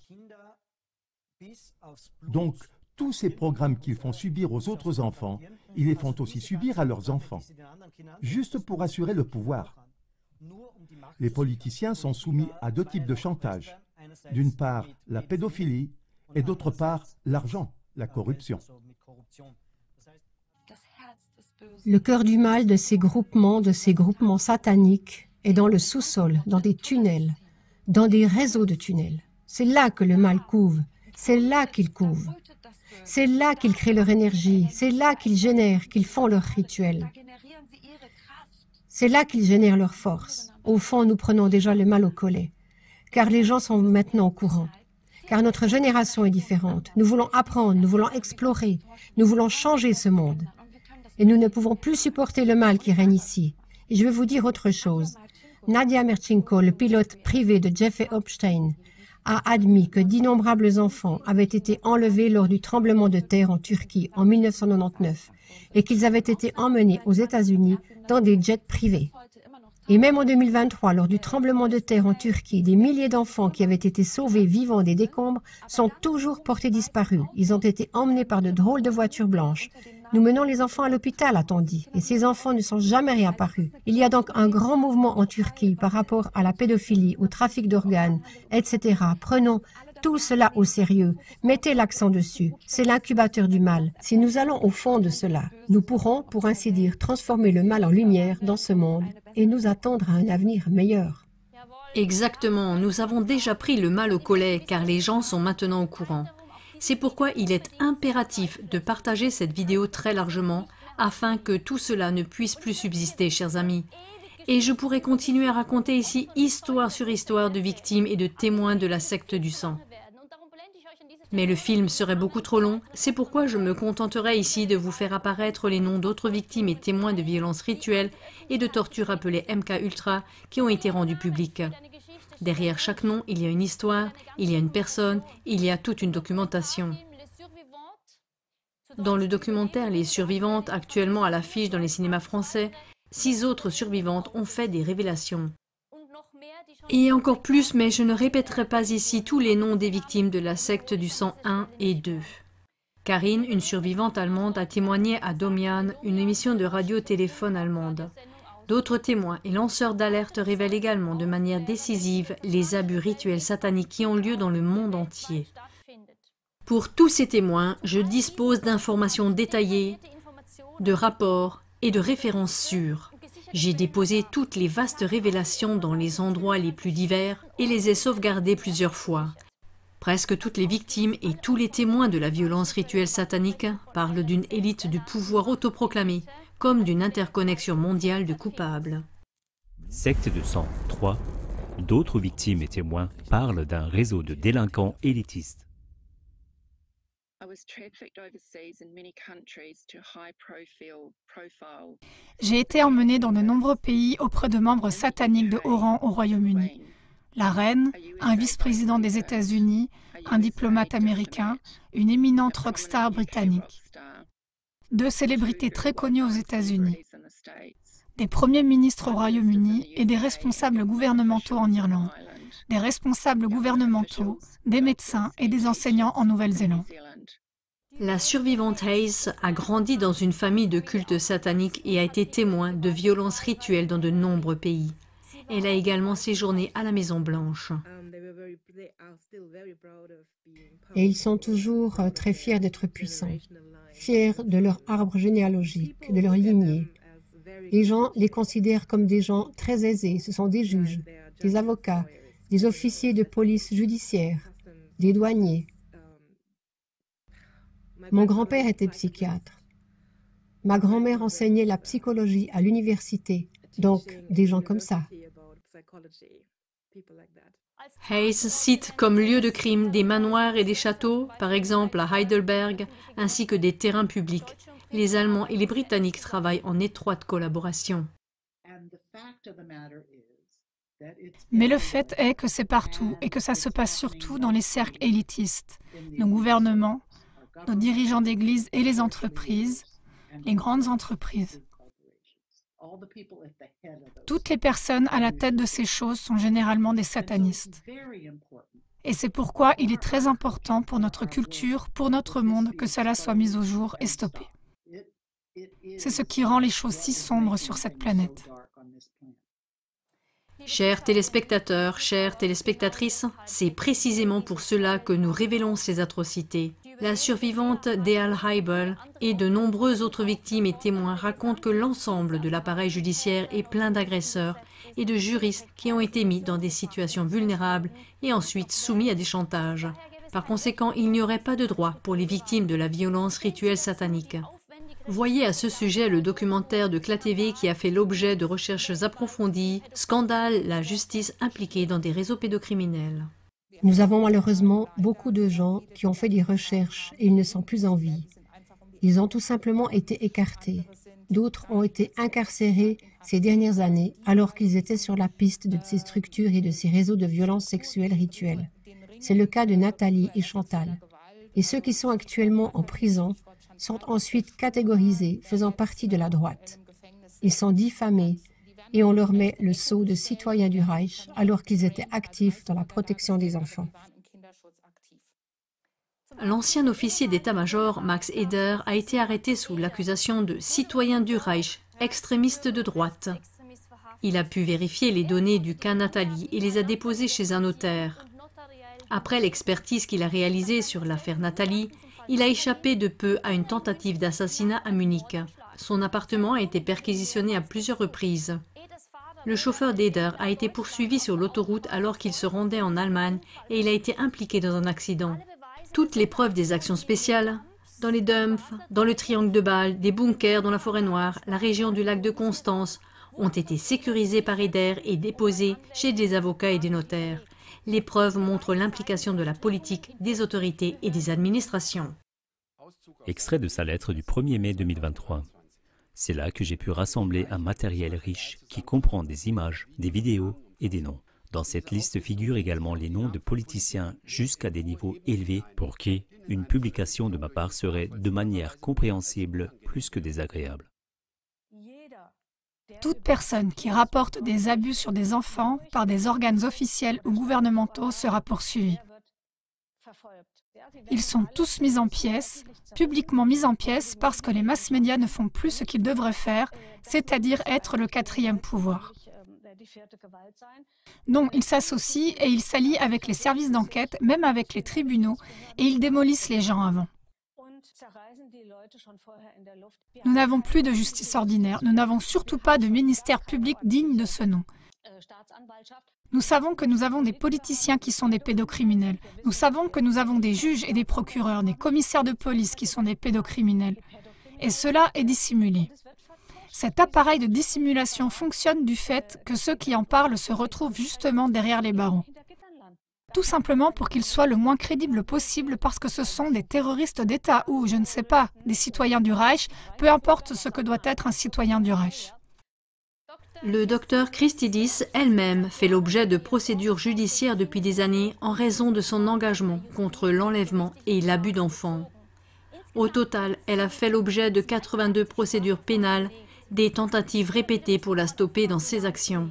Donc, tous ces programmes qu'ils font subir aux autres enfants, ils les font aussi subir à leurs enfants, juste pour assurer le pouvoir. Les politiciens sont soumis à 2 types de chantage. D'une part, la pédophilie et d'autre part, l'argent, la corruption. Le cœur du mal de ces groupements sataniques est dans le sous-sol, dans des tunnels, dans des réseaux de tunnels. C'est là que le mal couve, c'est là qu'ils couvent. C'est là qu'ils créent leur énergie, c'est là qu'ils génèrent, qu'ils font leurs rituels. C'est là qu'ils génèrent leur force. Au fond, nous prenons déjà le mal au collet, car les gens sont maintenant au courant. Car notre génération est différente. Nous voulons apprendre, nous voulons explorer, nous voulons changer ce monde. Et nous ne pouvons plus supporter le mal qui règne ici. Et je vais vous dire autre chose. Nadia Merchenko, le pilote privé de Jeffrey Epstein, a admis que d'innombrables enfants avaient été enlevés lors du tremblement de terre en Turquie en 1999 et qu'ils avaient été emmenés aux États-Unis dans des jets privés. Et même en 2023, lors du tremblement de terre en Turquie, des milliers d'enfants qui avaient été sauvés vivants des décombres sont toujours portés disparus. Ils ont été emmenés par de drôles de voitures blanches. Nous menons les enfants à l'hôpital, a-t-on dit, et ces enfants ne sont jamais réapparus. Il y a donc un grand mouvement en Turquie par rapport à la pédophilie, au trafic d'organes, etc. Prenons tout cela au sérieux. Mettez l'accent dessus. C'est l'incubateur du mal. Si nous allons au fond de cela, nous pourrons, pour ainsi dire, transformer le mal en lumière dans ce monde et nous attendre à un avenir meilleur. Exactement, nous avons déjà pris le mal au collet car les gens sont maintenant au courant. C'est pourquoi il est impératif de partager cette vidéo très largement afin que tout cela ne puisse plus subsister, chers amis. Et je pourrais continuer à raconter ici histoire sur histoire de victimes et de témoins de la secte du sang. Mais le film serait beaucoup trop long, c'est pourquoi je me contenterai ici de vous faire apparaître les noms d'autres victimes et témoins de violences rituelles et de tortures appelées MK-Ultra qui ont été rendus publics. Derrière chaque nom, il y a une histoire, il y a une personne, il y a toute une documentation. Dans le documentaire Les Survivantes, actuellement à l'affiche dans les cinémas français, 6 autres survivantes ont fait des révélations. Et encore plus, mais je ne répéterai pas ici tous les noms des victimes de la secte du sang 1 et 2. Karine, une survivante allemande, a témoigné à Domian, une émission de radio-téléphone allemande. D'autres témoins et lanceurs d'alerte révèlent également de manière décisive les abus rituels sataniques qui ont lieu dans le monde entier. Pour tous ces témoins, je dispose d'informations détaillées, de rapports et de références sûres. J'ai déposé toutes les vastes révélations dans les endroits les plus divers et les ai sauvegardées plusieurs fois. Presque toutes les victimes et tous les témoins de la violence rituelle satanique parlent d'une élite du pouvoir autoproclamée, comme d'une interconnexion mondiale de coupables. Secte de sang 3. D'autres victimes et témoins parlent d'un réseau de délinquants élitistes. J'ai été emmenée dans de nombreux pays auprès de membres sataniques de haut rang au Royaume-Uni. La reine, un vice-président des États-Unis, un diplomate américain, une éminente rockstar britannique. 2 célébrités très connues aux États-Unis, des premiers ministres au Royaume-Uni et des responsables gouvernementaux en Irlande, des responsables gouvernementaux, des médecins et des enseignants en Nouvelle-Zélande. La survivante Hayes a grandi dans une famille de culte satanique et a été témoin de violences rituelles dans de nombreux pays. Elle a également séjourné à la Maison-Blanche. Et ils sont toujours très fiers d'être puissants, fiers de leur arbre généalogique, de leur lignée. Les gens les considèrent comme des gens très aisés. Ce sont des juges, des avocats, des officiers de police judiciaire, des douaniers. Mon grand-père était psychiatre. Ma grand-mère enseignait la psychologie à l'université. Donc, des gens comme ça. Hayes cite comme lieu de crime des manoirs et des châteaux, par exemple à Heidelberg, ainsi que des terrains publics. Les Allemands et les Britanniques travaillent en étroite collaboration. Mais le fait est que c'est partout et que ça se passe surtout dans les cercles élitistes, nos gouvernements, nos dirigeants d'église et les entreprises, les grandes entreprises. Toutes les personnes à la tête de ces choses sont généralement des satanistes. Et c'est pourquoi il est très important pour notre culture, pour notre monde, que cela soit mis au jour et stoppé. C'est ce qui rend les choses si sombres sur cette planète. Chers téléspectateurs, chères téléspectatrices, c'est précisément pour cela que nous révélons ces atrocités. La survivante Dale Heibel et de nombreuses autres victimes et témoins racontent que l'ensemble de l'appareil judiciaire est plein d'agresseurs et de juristes qui ont été mis dans des situations vulnérables et ensuite soumis à des chantages. Par conséquent, il n'y aurait pas de droit pour les victimes de la violence rituelle satanique. Voyez à ce sujet le documentaire de CLA-TV qui a fait l'objet de recherches approfondies, Scandale, la justice impliquée dans des réseaux pédocriminels. Nous avons malheureusement beaucoup de gens qui ont fait des recherches et ils ne sont plus en vie. Ils ont tout simplement été écartés. D'autres ont été incarcérés ces dernières années alors qu'ils étaient sur la piste de ces structures et de ces réseaux de violences sexuelles rituelles. C'est le cas de Nathalie et Chantal. Et ceux qui sont actuellement en prison sont ensuite catégorisés faisant partie de la droite. Ils sont diffamés et on leur met le sceau de citoyens du Reich alors qu'ils étaient actifs dans la protection des enfants. L'ancien officier d'état-major Max Eder a été arrêté sous l'accusation de citoyen du Reich, extrémiste de droite. Il a pu vérifier les données du cas Nathalie et les a déposées chez un notaire. Après l'expertise qu'il a réalisée sur l'affaire Nathalie, il a échappé de peu à une tentative d'assassinat à Munich. Son appartement a été perquisitionné à plusieurs reprises. Le chauffeur d'Eder a été poursuivi sur l'autoroute alors qu'il se rendait en Allemagne et il a été impliqué dans un accident. Toutes les preuves des actions spéciales, dans les dumps, dans le triangle de Bâle, des bunkers dans la forêt noire, la région du lac de Constance, ont été sécurisées par Eder et déposées chez des avocats et des notaires. Les preuves montrent l'implication de la politique, des autorités et des administrations. Extrait de sa lettre du 1er mai 2023. C'est là que j'ai pu rassembler un matériel riche qui comprend des images, des vidéos et des noms. Dans cette liste figurent également les noms de politiciens jusqu'à des niveaux élevés pour qui une publication de ma part serait de manière compréhensible plus que désagréable. Toute personne qui rapporte des abus sur des enfants par des organes officiels ou gouvernementaux sera poursuivie. Ils sont tous mis en pièces, publiquement mis en pièces parce que les mass-médias ne font plus ce qu'ils devraient faire, c'est-à-dire être le quatrième pouvoir. Non, ils s'associent et ils s'allient avec les services d'enquête, même avec les tribunaux, et ils démolissent les gens avant. Nous n'avons plus de justice ordinaire, nous n'avons surtout pas de ministère public digne de ce nom. Nous savons que nous avons des politiciens qui sont des pédocriminels. Nous savons que nous avons des juges et des procureurs, des commissaires de police qui sont des pédocriminels. Et cela est dissimulé. Cet appareil de dissimulation fonctionne du fait que ceux qui en parlent se retrouvent justement derrière les barreaux. Tout simplement pour qu'ils soient le moins crédibles possible parce que ce sont des terroristes d'État ou, je ne sais pas, des citoyens du Reich, peu importe ce que doit être un citoyen du Reich. Le docteur Christidis elle-même fait l'objet de procédures judiciaires depuis des années en raison de son engagement contre l'enlèvement et l'abus d'enfants. Au total, elle a fait l'objet de 82 procédures pénales, des tentatives répétées pour la stopper dans ses actions.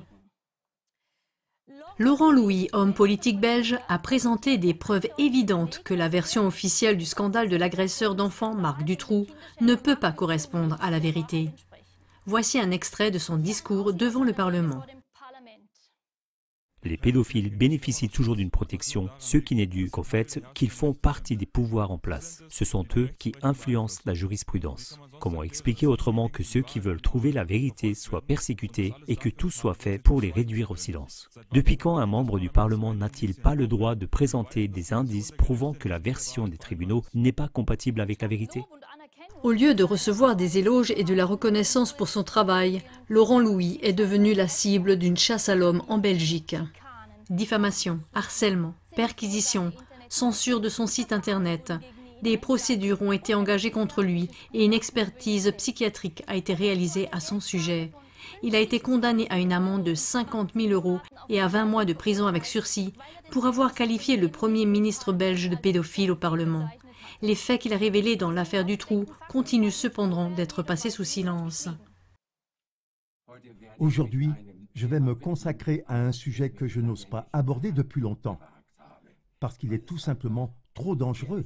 Laurent Louis, homme politique belge, a présenté des preuves évidentes que la version officielle du scandale de l'agresseur d'enfants, Marc Dutroux, ne peut pas correspondre à la vérité. Voici un extrait de son discours devant le Parlement. Les pédophiles bénéficient toujours d'une protection, ce qui n'est dû qu'au fait qu'ils font partie des pouvoirs en place. Ce sont eux qui influencent la jurisprudence. Comment expliquer autrement que ceux qui veulent trouver la vérité soient persécutés et que tout soit fait pour les réduire au silence? Depuis quand un membre du Parlement n'a-t-il pas le droit de présenter des indices prouvant que la version des tribunaux n'est pas compatible avec la vérité? Au lieu de recevoir des éloges et de la reconnaissance pour son travail, Laurent Louis est devenu la cible d'une chasse à l'homme en Belgique. Diffamation, harcèlement, perquisition, censure de son site internet. Des procédures ont été engagées contre lui et une expertise psychiatrique a été réalisée à son sujet. Il a été condamné à une amende de 50 000 € et à 20 mois de prison avec sursis pour avoir qualifié le Premier ministre belge de pédophile au Parlement. Les faits qu'il a révélés dans l'affaire Dutroux continuent cependant d'être passés sous silence. Aujourd'hui, je vais me consacrer à un sujet que je n'ose pas aborder depuis longtemps, parce qu'il est tout simplement trop dangereux,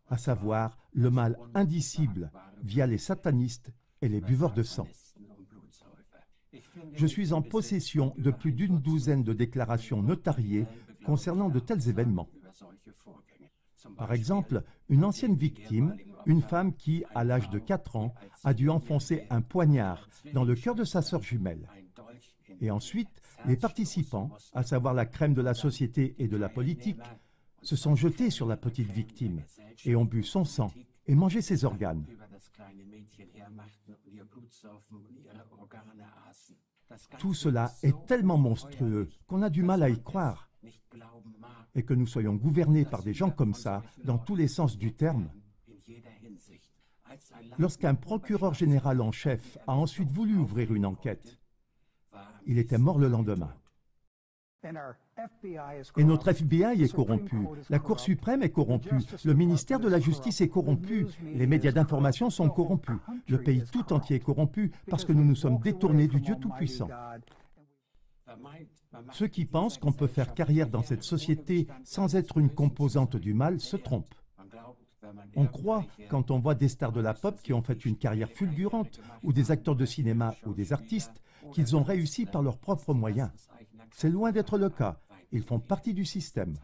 à savoir le mal indicible via les satanistes et les buveurs de sang. Je suis en possession de plus d'une douzaine de déclarations notariées concernant de tels événements. Par exemple, une ancienne victime, une femme qui, à l'âge de 4 ans, a dû enfoncer un poignard dans le cœur de sa sœur jumelle. Et ensuite, les participants, à savoir la crème de la société et de la politique, se sont jetés sur la petite victime et ont bu son sang et mangé ses organes. Tout cela est tellement monstrueux qu'on a du mal à y croire. Et que nous soyons gouvernés par des gens comme ça, dans tous les sens du terme. Lorsqu'un procureur général en chef a ensuite voulu ouvrir une enquête, il était mort le lendemain. Et notre FBI est corrompu, la Cour suprême est corrompue, le ministère de la Justice est corrompu, les médias d'information sont corrompus, le pays tout entier est corrompu parce que nous nous sommes détournés du Dieu Tout-Puissant. Ceux qui pensent qu'on peut faire carrière dans cette société sans être une composante du mal se trompent. On croit, quand on voit des stars de la pop qui ont fait une carrière fulgurante, ou des acteurs de cinéma ou des artistes, qu'ils ont réussi par leurs propres moyens. C'est loin d'être le cas. Ils font partie du système.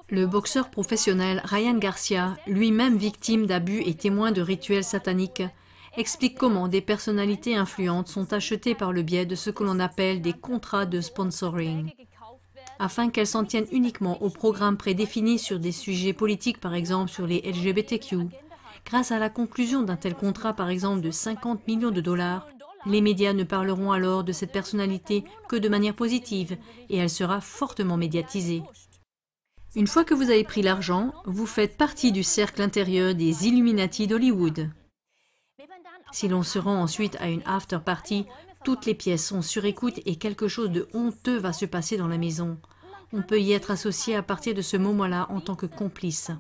Le boxeur professionnel Ryan Garcia, lui-même victime d'abus et témoin de rituels sataniques, explique comment des personnalités influentes sont achetées par le biais de ce que l'on appelle des contrats de sponsoring. Afin qu'elles s'en tiennent uniquement aux programmes prédéfinis sur des sujets politiques, par exemple sur les LGBTQ. Grâce à la conclusion d'un tel contrat, par exemple de 50 millions de $, les médias ne parleront alors de cette personnalité que de manière positive et elle sera fortement médiatisée. Une fois que vous avez pris l'argent, vous faites partie du cercle intérieur des Illuminati d'Hollywood. Si l'on se rend ensuite à une after-party, toutes les pièces sont sur écoute et quelque chose de honteux va se passer dans la maison. On peut y être associé à partir de ce moment-là en tant que complice.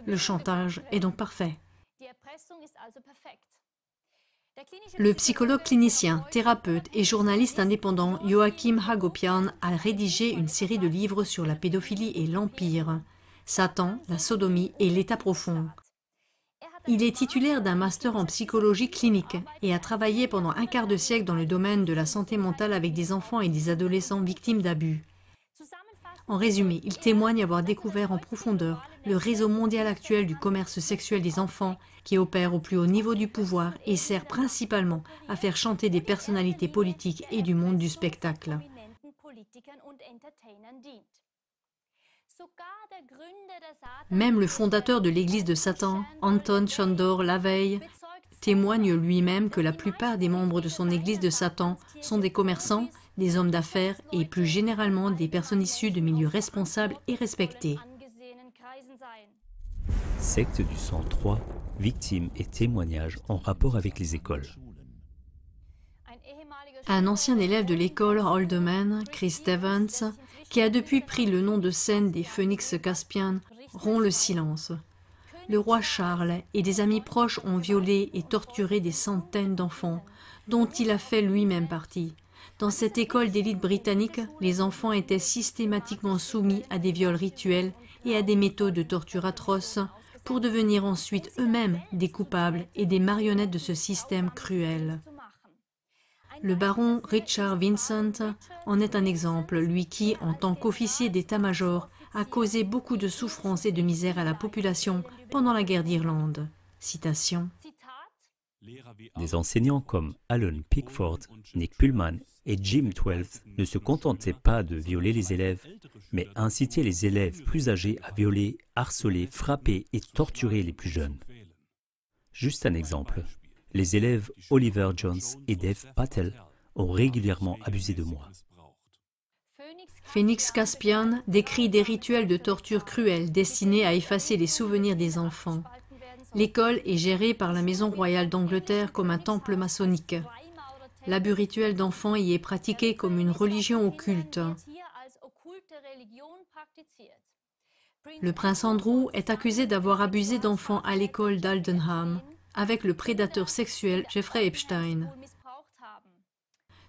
Le chantage est donc parfait. Le psychologue clinicien, thérapeute et journaliste indépendant Joachim Hagopian a rédigé une série de livres sur la pédophilie et l'empire, Satan, la sodomie et l'état profond. Il est titulaire d'un master en psychologie clinique et a travaillé pendant un quart de siècle dans le domaine de la santé mentale avec des enfants et des adolescents victimes d'abus. En résumé, il témoigne avoir découvert en profondeur le réseau mondial actuel du commerce sexuel des enfants, qui opère au plus haut niveau du pouvoir et sert principalement à faire chanter des personnalités politiques et du monde du spectacle. Même le fondateur de l'église de Satan, Anton Chandor LaVey, témoigne lui-même que la plupart des membres de son église de Satan sont des commerçants, des hommes d'affaires et plus généralement des personnes issues de milieux responsables et respectés. Secte du sang 3, victimes et témoignages en rapport avec les écoles. Un ancien élève de l'école Holdeman, Chris Stevens, qui a depuis pris le nom de scène des Phoenix Caspian, rompt le silence. Le roi Charles et des amis proches ont violé et torturé des centaines d'enfants, dont il a fait lui-même partie. Dans cette école d'élite britannique, les enfants étaient systématiquement soumis à des viols rituels et à des méthodes de torture atroces pour devenir ensuite eux-mêmes des coupables et des marionnettes de ce système cruel. Le baron Richard Vincent en est un exemple, lui qui, en tant qu'officier d'état-major, a causé beaucoup de souffrance et de misère à la population pendant la guerre d'Irlande. Citation. Des enseignants comme Alan Pickford, Nick Pullman et Jim Twelfth ne se contentaient pas de violer les élèves, mais incitaient les élèves plus âgés à violer, harceler, frapper et torturer les plus jeunes. Juste un exemple. Les élèves Oliver Jones et Dave Patel ont régulièrement abusé de moi. Phoenix Caspian décrit des rituels de torture cruels destinés à effacer les souvenirs des enfants. L'école est gérée par la Maison royale d'Angleterre comme un temple maçonnique. L'abus rituel d'enfants y est pratiqué comme une religion occulte. Le prince Andrew est accusé d'avoir abusé d'enfants à l'école d'Aldenham avec le prédateur sexuel Jeffrey Epstein.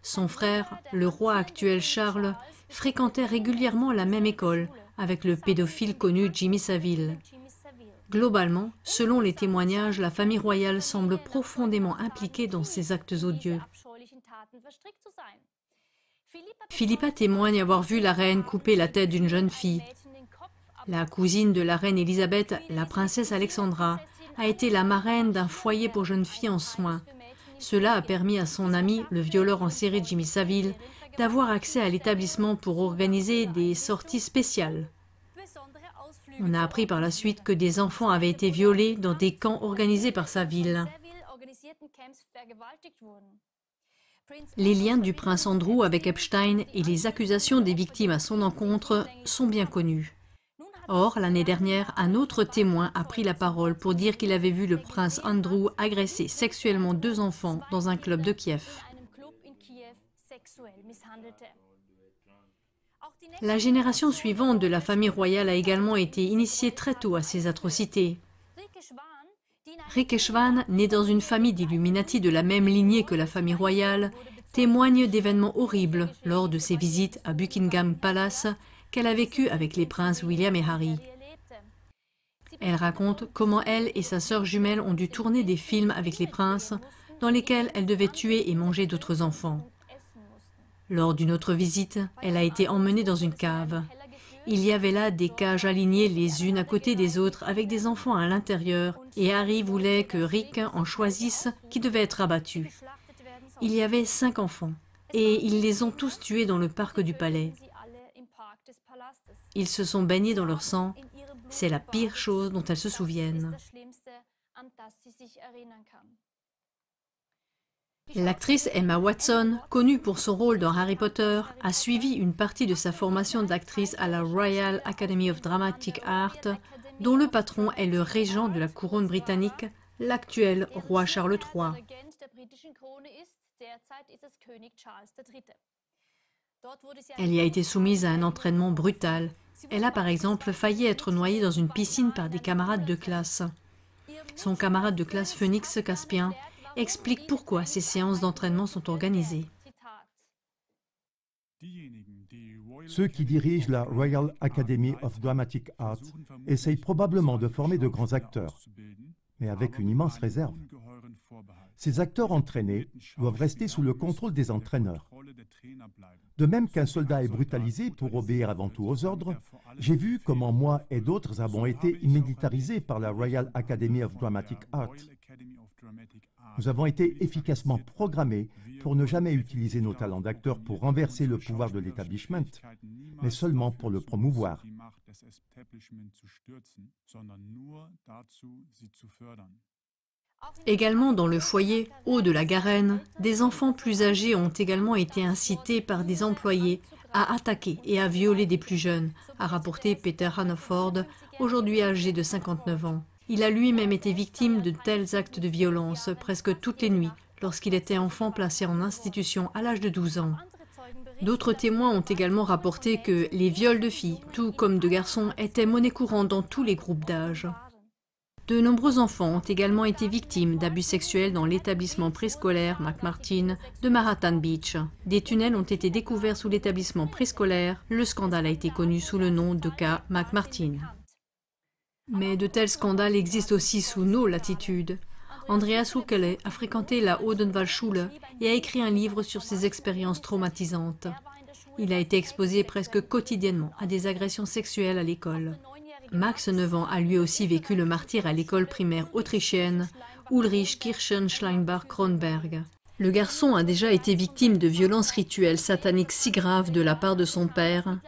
Son frère, le roi actuel Charles, fréquentait régulièrement la même école avec le pédophile connu Jimmy Savile. Globalement, selon les témoignages, la famille royale semble profondément impliquée dans ces actes odieux. Philippa témoigne avoir vu la reine couper la tête d'une jeune fille. La cousine de la reine Élisabeth, la princesse Alexandra, a été la marraine d'un foyer pour jeunes filles en soins. Cela a permis à son ami, le violeur en série Jimmy Savile, d'avoir accès à l'établissement pour organiser des sorties spéciales. On a appris par la suite que des enfants avaient été violés dans des camps organisés par sa ville. Les liens du prince Andrew avec Epstein et les accusations des victimes à son encontre sont bien connus. Or, l'année dernière, un autre témoin a pris la parole pour dire qu'il avait vu le prince Andrew agresser sexuellement 2 enfants dans un club de Kiev. La génération suivante de la famille royale a également été initiée très tôt à ces atrocités. Rikeshvan, né dans une famille d'Illuminati de la même lignée que la famille royale, témoigne d'événements horribles lors de ses visites à Buckingham Palace qu'elle a vécues avec les princes William et Harry. Elle raconte comment elle et sa sœur jumelle ont dû tourner des films avec les princes dans lesquels elle devait tuer et manger d'autres enfants. Lors d'une autre visite, elle a été emmenée dans une cave. Il y avait là des cages alignées les unes à côté des autres avec des enfants à l'intérieur et Harry voulait que Rick en choisisse qui devait être abattu. Il y avait 5 enfants et ils les ont tous tués dans le parc du palais. Ils se sont baignés dans leur sang. C'est la pire chose dont elles se souviennent. L'actrice Emma Watson, connue pour son rôle dans Harry Potter, a suivi une partie de sa formation d'actrice à la Royal Academy of Dramatic Art, dont le patron est le régent de la couronne britannique, l'actuel roi Charles III. Elle y a été soumise à un entraînement brutal. Elle a par exemple failli être noyée dans une piscine par des camarades de classe. Son camarade de classe Phoenix Caspian explique pourquoi ces séances d'entraînement sont organisées. Ceux qui dirigent la Royal Academy of Dramatic Art essayent probablement de former de grands acteurs, mais avec une immense réserve. Ces acteurs entraînés doivent rester sous le contrôle des entraîneurs. De même qu'un soldat est brutalisé pour obéir avant tout aux ordres, j'ai vu comment moi et d'autres avons été militarisés par la Royal Academy of Dramatic Art. Nous avons été efficacement programmés pour ne jamais utiliser nos talents d'acteurs pour renverser le pouvoir de l'établissement, mais seulement pour le promouvoir. Également dans le foyer Haut de la Garenne, des enfants plus âgés ont également été incités par des employés à attaquer et à violer des plus jeunes, a rapporté Peter Hannaford, aujourd'hui âgé de 59 ans. Il a lui-même été victime de tels actes de violence presque toutes les nuits lorsqu'il était enfant placé en institution à l'âge de 12 ans. D'autres témoins ont également rapporté que les viols de filles, tout comme de garçons, étaient monnaie courante dans tous les groupes d'âge. De nombreux enfants ont également été victimes d'abus sexuels dans l'établissement préscolaire McMartin de Marathon Beach. Des tunnels ont été découverts sous l'établissement préscolaire. Le scandale a été connu sous le nom de cas McMartin. Mais de tels scandales existent aussi sous nos latitudes. Andreas Huckele a fréquenté la Odenwaldschule et a écrit un livre sur ses expériences traumatisantes. Il a été exposé presque quotidiennement à des agressions sexuelles à l'école. Max, 9 ans, a lui aussi vécu le martyre à l'école primaire autrichienne Ulrich Kirchen-Schleinbach-Kronberg. Le garçon a déjà été victime de violences rituelles sataniques si graves de la part de son père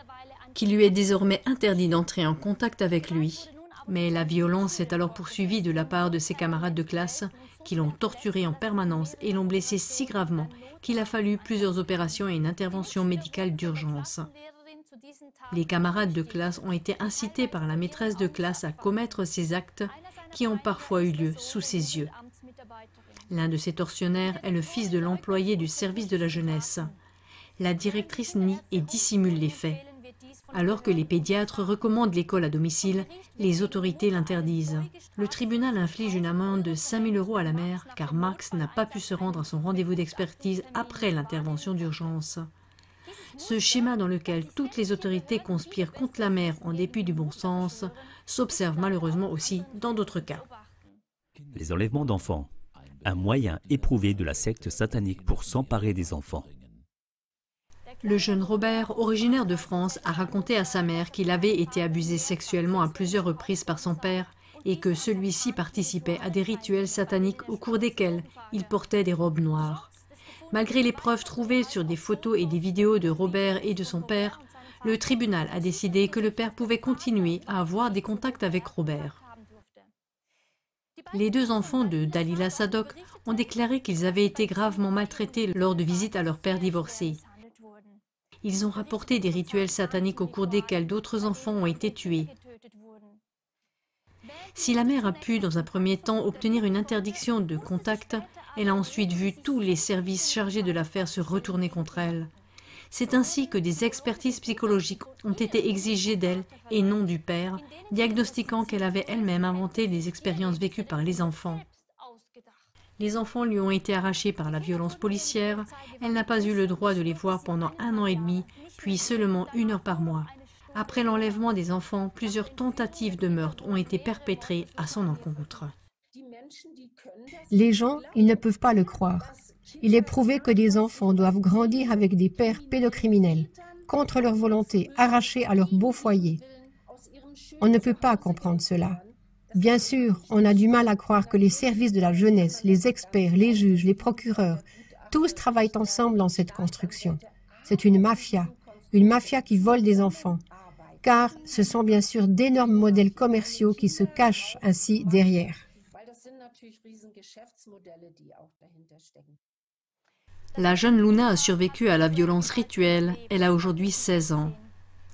qu'il lui est désormais interdit d'entrer en contact avec lui. Mais la violence est alors poursuivie de la part de ses camarades de classe qui l'ont torturé en permanence et l'ont blessé si gravement qu'il a fallu plusieurs opérations et une intervention médicale d'urgence. Les camarades de classe ont été incités par la maîtresse de classe à commettre ces actes qui ont parfois eu lieu sous ses yeux. L'un de ces tortionnaires est le fils de l'employé du service de la jeunesse. La directrice nie et dissimule les faits. Alors que les pédiatres recommandent l'école à domicile, les autorités l'interdisent. Le tribunal inflige une amende de 5 000 € à la mère car Max n'a pas pu se rendre à son rendez-vous d'expertise après l'intervention d'urgence. Ce schéma dans lequel toutes les autorités conspirent contre la mère en dépit du bon sens s'observe malheureusement aussi dans d'autres cas. Les enlèvements d'enfants, un moyen éprouvé de la secte satanique pour s'emparer des enfants. Le jeune Robert, originaire de France, a raconté à sa mère qu'il avait été abusé sexuellement à plusieurs reprises par son père et que celui-ci participait à des rituels sataniques au cours desquels il portait des robes noires. Malgré les preuves trouvées sur des photos et des vidéos de Robert et de son père, le tribunal a décidé que le père pouvait continuer à avoir des contacts avec Robert. Les deux enfants de Dalila Sadok ont déclaré qu'ils avaient été gravement maltraités lors de visites à leur père divorcé. Ils ont rapporté des rituels sataniques au cours desquels d'autres enfants ont été tués. Si la mère a pu, dans un premier temps, obtenir une interdiction de contact, elle a ensuite vu tous les services chargés de l'affaire se retourner contre elle. C'est ainsi que des expertises psychologiques ont été exigées d'elle et non du père, diagnostiquant qu'elle avait elle-même inventé des expériences vécues par les enfants. Les enfants lui ont été arrachés par la violence policière. Elle n'a pas eu le droit de les voir pendant 1 an et demi, puis seulement 1 heure par mois. Après l'enlèvement des enfants, plusieurs tentatives de meurtre ont été perpétrées à son encontre. Les gens, ils ne peuvent pas le croire. Il est prouvé que des enfants doivent grandir avec des pères pédocriminels, contre leur volonté, arrachés à leur beau foyer. On ne peut pas comprendre cela. Bien sûr, on a du mal à croire que les services de la jeunesse, les experts, les juges, les procureurs, tous travaillent ensemble dans cette construction. C'est une mafia qui vole des enfants, car ce sont bien sûr d'énormes modèles commerciaux qui se cachent ainsi derrière. La jeune Luna a survécu à la violence rituelle. Elle a aujourd'hui 16 ans.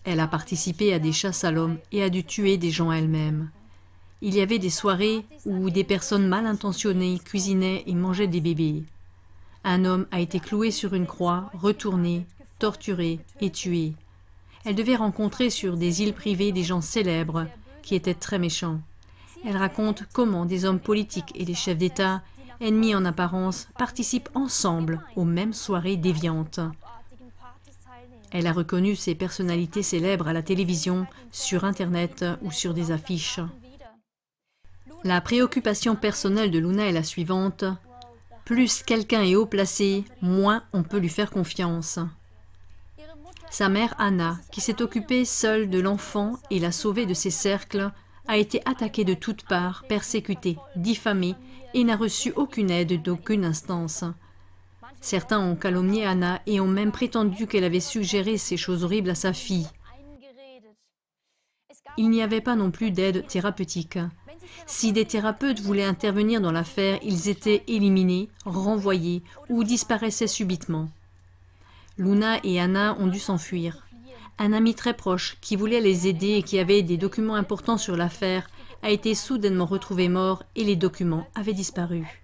Elle a participé à des chasses à l'homme et a dû tuer des gens elle-même. Il y avait des soirées où des personnes mal intentionnées cuisinaient et mangeaient des bébés. Un homme a été cloué sur une croix, retourné, torturé et tué. Elle devait rencontrer sur des îles privées des gens célèbres qui étaient très méchants. Elle raconte comment des hommes politiques et des chefs d'État, ennemis en apparence, participent ensemble aux mêmes soirées déviantes. Elle a reconnu ces personnalités célèbres à la télévision, sur Internet ou sur des affiches. La préoccupation personnelle de Luna est la suivante. Plus quelqu'un est haut placé, moins on peut lui faire confiance. Sa mère Anna, qui s'est occupée seule de l'enfant et l'a sauvé de ses cercles, a été attaquée de toutes parts, persécutée, diffamée et n'a reçu aucune aide d'aucune instance. Certains ont calomnié Anna et ont même prétendu qu'elle avait suggéré ces choses horribles à sa fille. Il n'y avait pas non plus d'aide thérapeutique. Si des thérapeutes voulaient intervenir dans l'affaire, ils étaient éliminés, renvoyés ou disparaissaient subitement. Luna et Anna ont dû s'enfuir. Un ami très proche, qui voulait les aider et qui avait des documents importants sur l'affaire, a été soudainement retrouvé mort et les documents avaient disparu.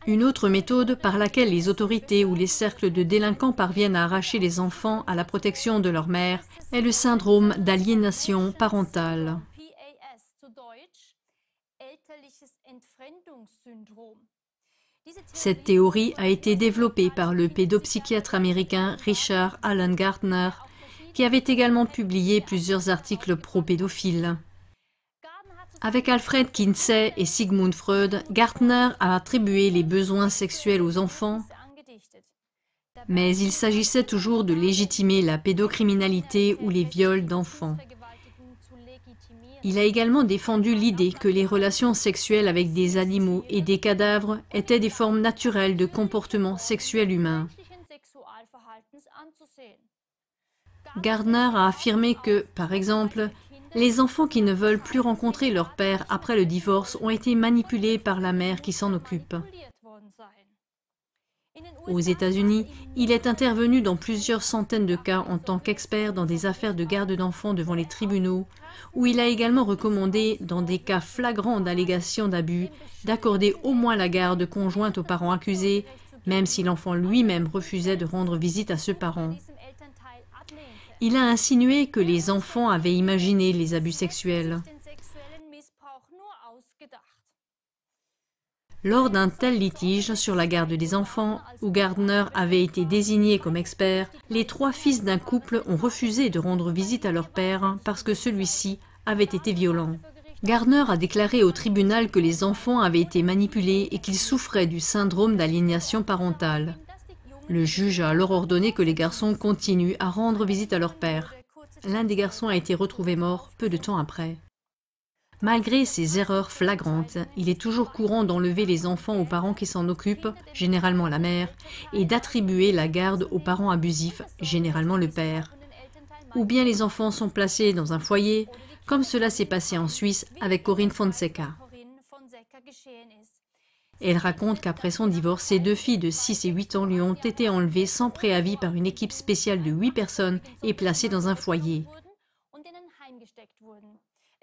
Une autre méthode par laquelle les autorités ou les cercles de délinquants parviennent à arracher les enfants à la protection de leur mère est le syndrome d'aliénation parentale. Cette théorie a été développée par le pédopsychiatre américain Richard Alan Gardner, qui avait également publié plusieurs articles pro-pédophiles. Avec Alfred Kinsey et Sigmund Freud, Gardner a attribué les besoins sexuels aux enfants, mais il s'agissait toujours de légitimer la pédocriminalité ou les viols d'enfants. Il a également défendu l'idée que les relations sexuelles avec des animaux et des cadavres étaient des formes naturelles de comportement sexuel humain. Gardner a affirmé que, par exemple, les enfants qui ne veulent plus rencontrer leur père après le divorce ont été manipulés par la mère qui s'en occupe. Aux États-Unis, il est intervenu dans plusieurs centaines de cas en tant qu'expert dans des affaires de garde d'enfants devant les tribunaux, où il a également recommandé, dans des cas flagrants d'allégations d'abus, d'accorder au moins la garde conjointe aux parents accusés, même si l'enfant lui-même refusait de rendre visite à ce parent. Il a insinué que les enfants avaient imaginé les abus sexuels. Lors d'un tel litige sur la garde des enfants, où Gardner avait été désigné comme expert, les 3 fils d'un couple ont refusé de rendre visite à leur père parce que celui-ci avait été violent. Gardner a déclaré au tribunal que les enfants avaient été manipulés et qu'ils souffraient du syndrome d'aliénation parentale. Le juge a alors ordonné que les garçons continuent à rendre visite à leur père. L'un des garçons a été retrouvé mort peu de temps après. Malgré ces erreurs flagrantes, il est toujours courant d'enlever les enfants aux parents qui s'en occupent, généralement la mère, et d'attribuer la garde aux parents abusifs, généralement le père. Ou bien les enfants sont placés dans un foyer, comme cela s'est passé en Suisse avec Corinne Fonseca. Elle raconte qu'après son divorce, ses 2 filles de 6 et 8 ans lui ont été enlevées sans préavis par une équipe spéciale de 8 personnes et placées dans un foyer.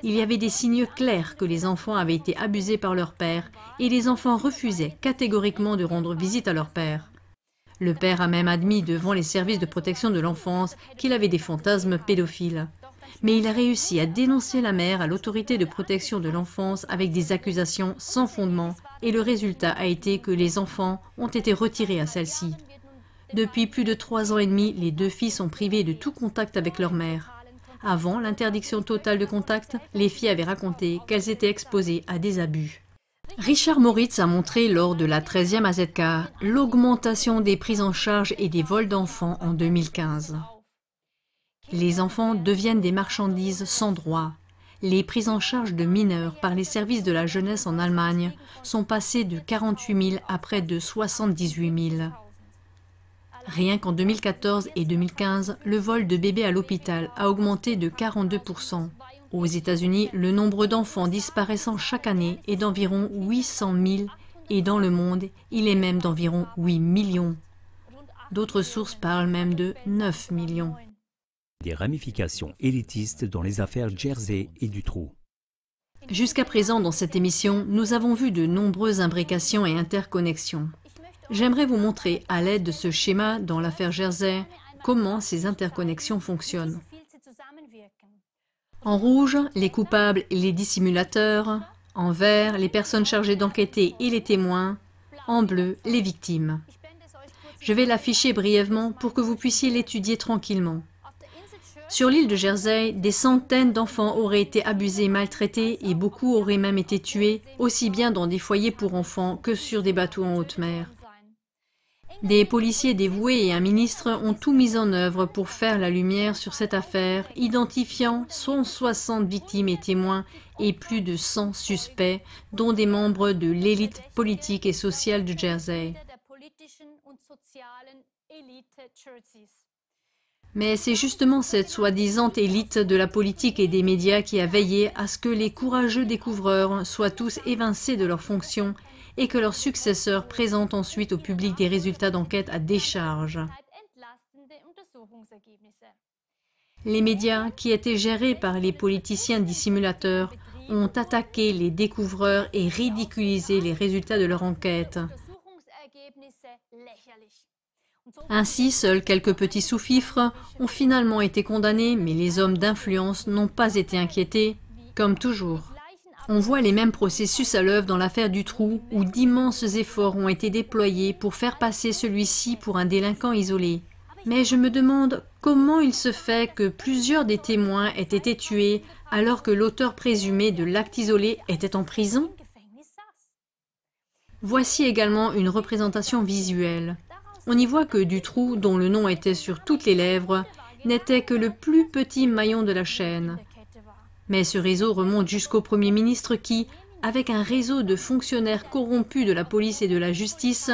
Il y avait des signes clairs que les enfants avaient été abusés par leur père et les enfants refusaient catégoriquement de rendre visite à leur père. Le père a même admis devant les services de protection de l'enfance qu'il avait des fantasmes pédophiles. Mais il a réussi à dénoncer la mère à l'autorité de protection de l'enfance avec des accusations sans fondement et le résultat a été que les enfants ont été retirés à celle-ci. Depuis plus de 3 ans et demi, les 2 filles sont privées de tout contact avec leur mère. Avant l'interdiction totale de contact, les filles avaient raconté qu'elles étaient exposées à des abus. Richard Moritz a montré lors de la 13e AZK l'augmentation des prises en charge et des vols d'enfants en 2015. Les enfants deviennent des marchandises sans droit. Les prises en charge de mineurs par les services de la jeunesse en Allemagne sont passées de 48 000 à près de 78 000. Rien qu'en 2014 et 2015, le vol de bébés à l'hôpital a augmenté de 42%. Aux États-Unis, le nombre d'enfants disparaissant chaque année est d'environ 800 000 et dans le monde, il est même d'environ 8 millions. D'autres sources parlent même de 9 millions. Des ramifications élitistes dans les affaires Jersey et Dutroux. Jusqu'à présent, dans cette émission, nous avons vu de nombreuses imbrications et interconnexions. J'aimerais vous montrer, à l'aide de ce schéma dans l'affaire Jersey, comment ces interconnexions fonctionnent. En rouge, les coupables et les dissimulateurs. En vert, les personnes chargées d'enquêter et les témoins. En bleu, les victimes. Je vais l'afficher brièvement pour que vous puissiez l'étudier tranquillement. Sur l'île de Jersey, des centaines d'enfants auraient été abusés et maltraités et beaucoup auraient même été tués, aussi bien dans des foyers pour enfants que sur des bateaux en haute mer. Des policiers dévoués et un ministre ont tout mis en œuvre pour faire la lumière sur cette affaire, identifiant 160 victimes et témoins et plus de 100 suspects, dont des membres de l'élite politique et sociale de Jersey. Mais c'est justement cette soi-disant élite de la politique et des médias qui a veillé à ce que les courageux découvreurs soient tous évincés de leurs fonctions et que leurs successeurs présentent ensuite au public des résultats d'enquête à décharge. Les médias, qui étaient gérés par les politiciens dissimulateurs, ont attaqué les découvreurs et ridiculisé les résultats de leur enquête. Ainsi, seuls quelques petits sous-fifres ont finalement été condamnés, mais les hommes d'influence n'ont pas été inquiétés, comme toujours. On voit les mêmes processus à l'œuvre dans l'affaire Dutroux, où d'immenses efforts ont été déployés pour faire passer celui-ci pour un délinquant isolé. Mais je me demande comment il se fait que plusieurs des témoins aient été tués alors que l'auteur présumé de l'acte isolé était en prison. Voici également une représentation visuelle. On y voit que Dutroux, dont le nom était sur toutes les lèvres, n'était que le plus petit maillon de la chaîne. Mais ce réseau remonte jusqu'au Premier ministre qui, avec un réseau de fonctionnaires corrompus de la police et de la justice,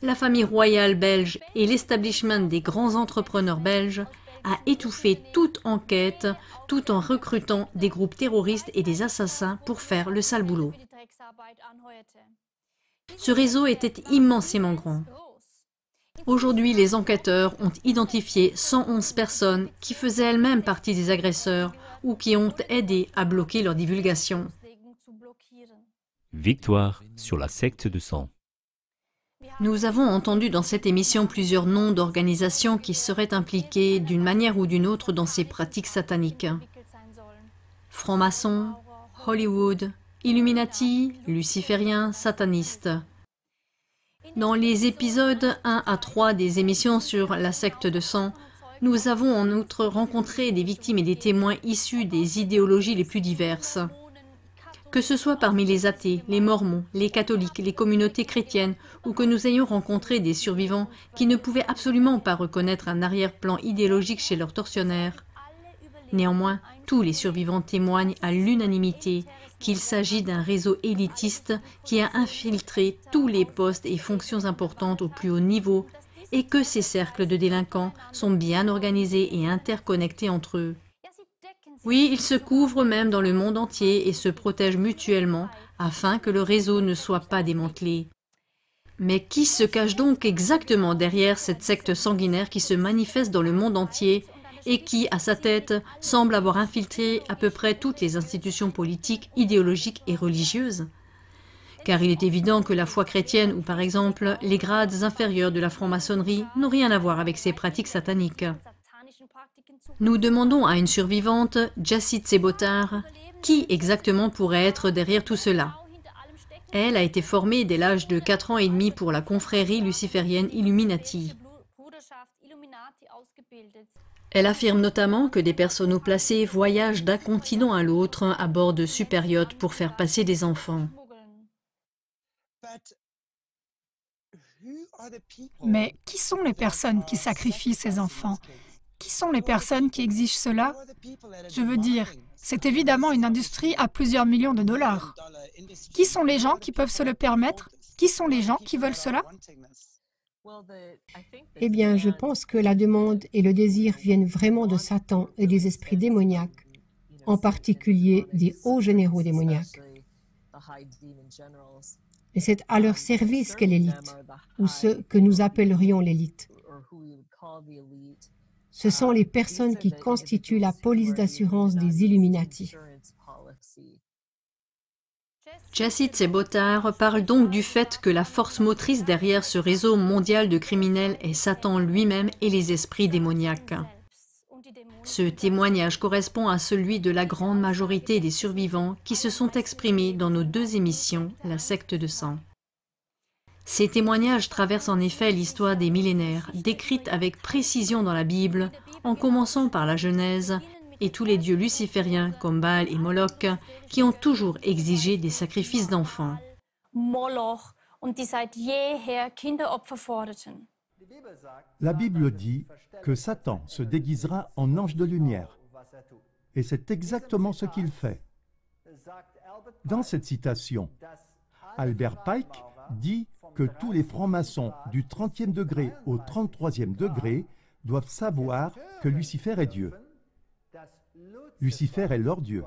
la famille royale belge et l'establishment des grands entrepreneurs belges, a étouffé toute enquête tout en recrutant des groupes terroristes et des assassins pour faire le sale boulot. Ce réseau était immensément grand. Aujourd'hui, les enquêteurs ont identifié 111 personnes qui faisaient elles-mêmes partie des agresseurs ou qui ont aidé à bloquer leur divulgation. Victoire sur la secte de sang. Nous avons entendu dans cette émission plusieurs noms d'organisations qui seraient impliquées d'une manière ou d'une autre dans ces pratiques sataniques. Francs-maçons, Hollywood, Illuminati, lucifériens, satanistes. Dans les épisodes 1 à 3 des émissions sur la secte de sang, nous avons en outre rencontré des victimes et des témoins issus des idéologies les plus diverses. Que ce soit parmi les athées, les mormons, les catholiques, les communautés chrétiennes, ou que nous ayons rencontré des survivants qui ne pouvaient absolument pas reconnaître un arrière-plan idéologique chez leurs tortionnaires. Néanmoins, tous les survivants témoignent à l'unanimité qu'il s'agit d'un réseau élitiste qui a infiltré tous les postes et fonctions importantes au plus haut niveau et que ces cercles de délinquants sont bien organisés et interconnectés entre eux. Oui, ils se couvrent même dans le monde entier et se protègent mutuellement afin que le réseau ne soit pas démantelé. Mais qui se cache donc exactement derrière cette secte sanguinaire qui se manifeste dans le monde entier et qui, à sa tête, semble avoir infiltré à peu près toutes les institutions politiques, idéologiques et religieuses? Car il est évident que la foi chrétienne ou par exemple les grades inférieurs de la franc-maçonnerie n'ont rien à voir avec ces pratiques sataniques. Nous demandons à une survivante, Jessie Tsebotar, qui exactement pourrait être derrière tout cela. Elle a été formée dès l'âge de 4 ans et demi pour la confrérie luciférienne Illuminati. Elle affirme notamment que des personnes haut placées voyagent d'un continent à l'autre à bord de super yachts pour faire passer des enfants. Mais qui sont les personnes qui sacrifient ces enfants? Qui sont les personnes qui exigent cela? Je veux dire, c'est évidemment une industrie à plusieurs millions de dollars. Qui sont les gens qui peuvent se le permettre? Qui sont les gens qui veulent cela? Eh bien, je pense que la demande et le désir viennent vraiment de Satan et des esprits démoniaques, en particulier des hauts généraux démoniaques. Et c'est à leur service qu'est l'élite, ou ce que nous appellerions l'élite. Ce sont les personnes qui constituent la police d'assurance des Illuminati. Jessie Tsebotar parle donc du fait que la force motrice derrière ce réseau mondial de criminels est Satan lui-même et les esprits démoniaques. Ce témoignage correspond à celui de la grande majorité des survivants qui se sont exprimés dans nos 2 émissions, La secte de sang. Ces témoignages traversent en effet l'histoire des millénaires, décrite avec précision dans la Bible, en commençant par la Genèse et tous les dieux lucifériens comme Baal et Moloch qui ont toujours exigé des sacrifices d'enfants. La Bible dit que Satan se déguisera en ange de lumière. Et c'est exactement ce qu'il fait. Dans cette citation, Albert Pike dit que tous les francs-maçons du 30e degré au 33e degré doivent savoir que Lucifer est Dieu. Lucifer est leur Dieu.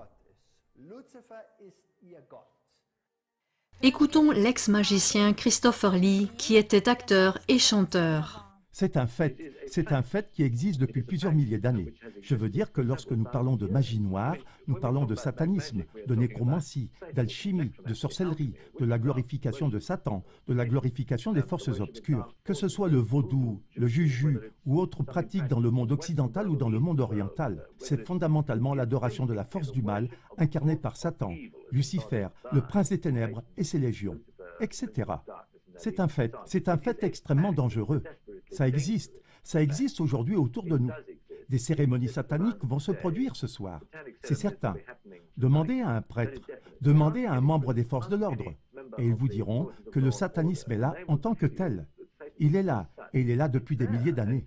Écoutons l'ex-magicien Christopher Lee, qui était acteur et chanteur. C'est un fait qui existe depuis plusieurs milliers d'années. Je veux dire que lorsque nous parlons de magie noire, nous parlons de satanisme, de nécromancie, d'alchimie, de sorcellerie, de la glorification de Satan, de la glorification des forces obscures. Que ce soit le vaudou, le juju ou autres pratiques dans le monde occidental ou dans le monde oriental, c'est fondamentalement l'adoration de la force du mal incarnée par Satan, Lucifer, le prince des ténèbres et ses légions, etc. C'est un fait extrêmement dangereux. Ça existe aujourd'hui autour de nous. Des cérémonies sataniques vont se produire ce soir, c'est certain. Demandez à un prêtre, demandez à un membre des forces de l'ordre, et ils vous diront que le satanisme est là en tant que tel. Il est là, et il est là depuis des milliers d'années.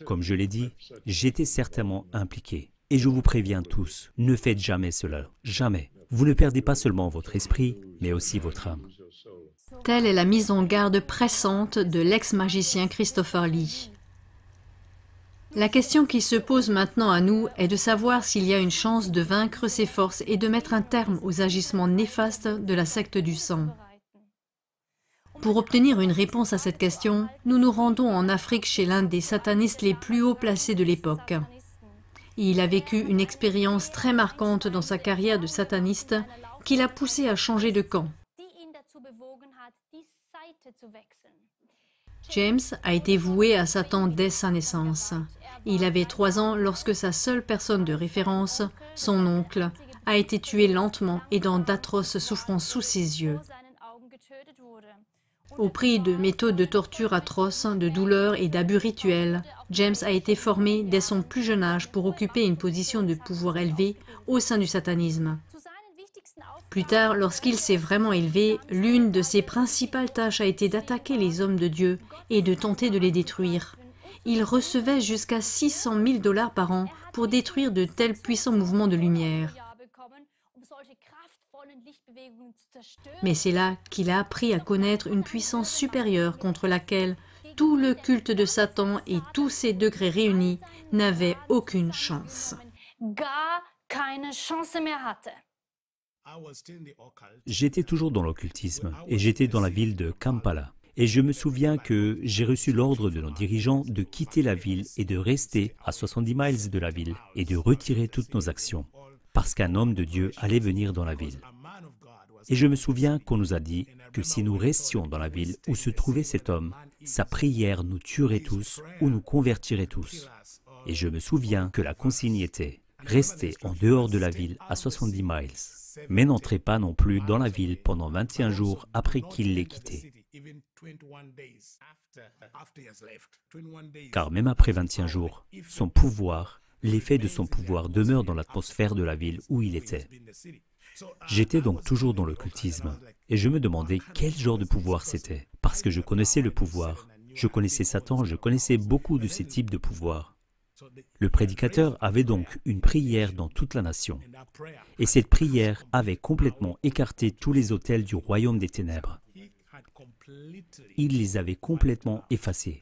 Comme je l'ai dit, j'étais certainement impliqué. Et je vous préviens tous, ne faites jamais cela, jamais. Vous ne perdez pas seulement votre esprit, mais aussi votre âme. Telle est la mise en garde pressante de l'ex-magicien Christopher Lee. La question qui se pose maintenant à nous est de savoir s'il y a une chance de vaincre ces forces et de mettre un terme aux agissements néfastes de la secte du sang. Pour obtenir une réponse à cette question, nous nous rendons en Afrique chez l'un des satanistes les plus haut placés de l'époque. Il a vécu une expérience très marquante dans sa carrière de sataniste qui l'a poussé à changer de camp. James a été voué à Satan dès sa naissance. Il avait 3 ans lorsque sa seule personne de référence, son oncle, a été tué lentement et dans d'atroces souffrances sous ses yeux. Au prix de méthodes de torture atroces, de douleurs et d'abus rituels, James a été formé dès son plus jeune âge pour occuper une position de pouvoir élevée au sein du satanisme. Plus tard, lorsqu'il s'est vraiment élevé, l'une de ses principales tâches a été d'attaquer les hommes de Dieu et de tenter de les détruire. Il recevait jusqu'à 600 000 $ par an pour détruire de tels puissants mouvements de lumière. Mais c'est là qu'il a appris à connaître une puissance supérieure contre laquelle tout le culte de Satan et tous ses degrés réunis n'avaient aucune chance. J'étais toujours dans l'occultisme et j'étais dans la ville de Kampala. Et je me souviens que j'ai reçu l'ordre de nos dirigeants de quitter la ville et de rester à 70 miles de la ville et de retirer toutes nos actions, parce qu'un homme de Dieu allait venir dans la ville. Et je me souviens qu'on nous a dit que si nous restions dans la ville où se trouvait cet homme, sa prière nous tuerait tous ou nous convertirait tous. Et je me souviens que la consigne était « Restez en dehors de la ville à 70 miles, mais n'entrez pas non plus dans la ville pendant 21 jours après qu'il l'ait quittée. » Car même après 21 jours, son pouvoir, l'effet de son pouvoir demeure dans l'atmosphère de la ville où il était. J'étais donc toujours dans l'occultisme et je me demandais quel genre de pouvoir c'était, parce que je connaissais le pouvoir, je connaissais Satan, je connaissais beaucoup de ces types de pouvoirs. Le prédicateur avait donc une prière dans toute la nation et cette prière avait complètement écarté tous les autels du royaume des ténèbres. Il les avait complètement effacés,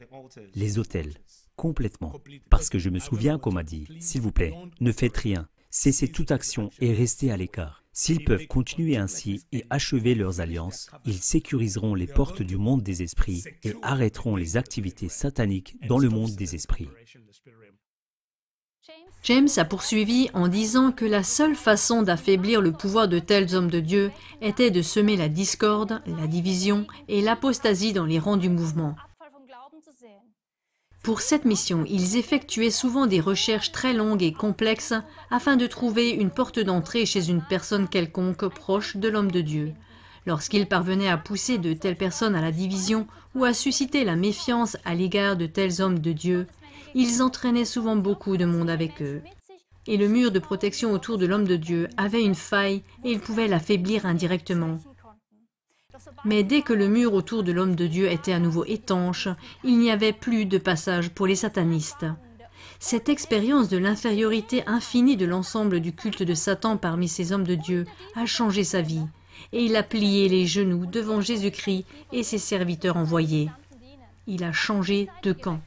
les autels, complètement, parce que je me souviens qu'on m'a dit « S'il vous plaît, ne faites rien, cessez toute action et restez à l'écart. S'ils peuvent continuer ainsi et achever leurs alliances, ils sécuriseront les portes du monde des esprits et arrêteront les activités sataniques dans le monde des esprits. » James a poursuivi en disant que la seule façon d'affaiblir le pouvoir de tels hommes de Dieu était de semer la discorde, la division et l'apostasie dans les rangs du mouvement. Pour cette mission, ils effectuaient souvent des recherches très longues et complexes afin de trouver une porte d'entrée chez une personne quelconque proche de l'homme de Dieu. Lorsqu'ils parvenaient à pousser de telles personnes à la division ou à susciter la méfiance à l'égard de tels hommes de Dieu, Ils entraînaient souvent beaucoup de monde avec eux. Et le mur de protection autour de l'homme de Dieu avait une faille et il pouvait l'affaiblir indirectement. Mais dès que le mur autour de l'homme de Dieu était à nouveau étanche, il n'y avait plus de passage pour les satanistes. Cette expérience de l'infériorité infinie de l'ensemble du culte de Satan parmi ces hommes de Dieu a changé sa vie, et il a plié les genoux devant Jésus-Christ et ses serviteurs envoyés. Il a changé de camp.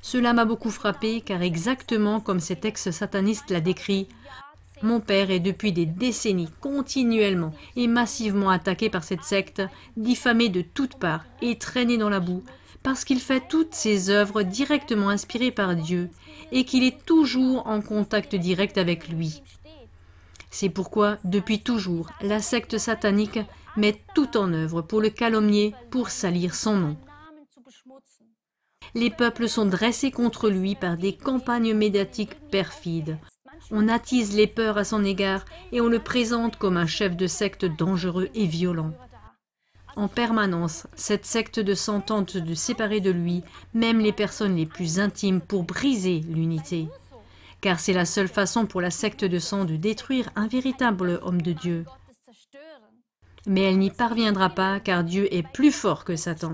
Cela m'a beaucoup frappé, car exactement comme cet ex-sataniste l'a décrit, mon père est depuis des décennies continuellement et massivement attaqué par cette secte, diffamé de toutes parts et traîné dans la boue, parce qu'il fait toutes ses œuvres directement inspirées par Dieu et qu'il est toujours en contact direct avec lui. C'est pourquoi, depuis toujours, la secte satanique met tout en œuvre pour le calomnier, pour salir son nom. Les peuples sont dressés contre lui par des campagnes médiatiques perfides. On attise les peurs à son égard et on le présente comme un chef de secte dangereux et violent. En permanence, cette secte de sang tente de séparer de lui même les personnes les plus intimes pour briser l'unité. Car c'est la seule façon pour la secte de sang de détruire un véritable homme de Dieu. Mais elle n'y parviendra pas car Dieu est plus fort que Satan.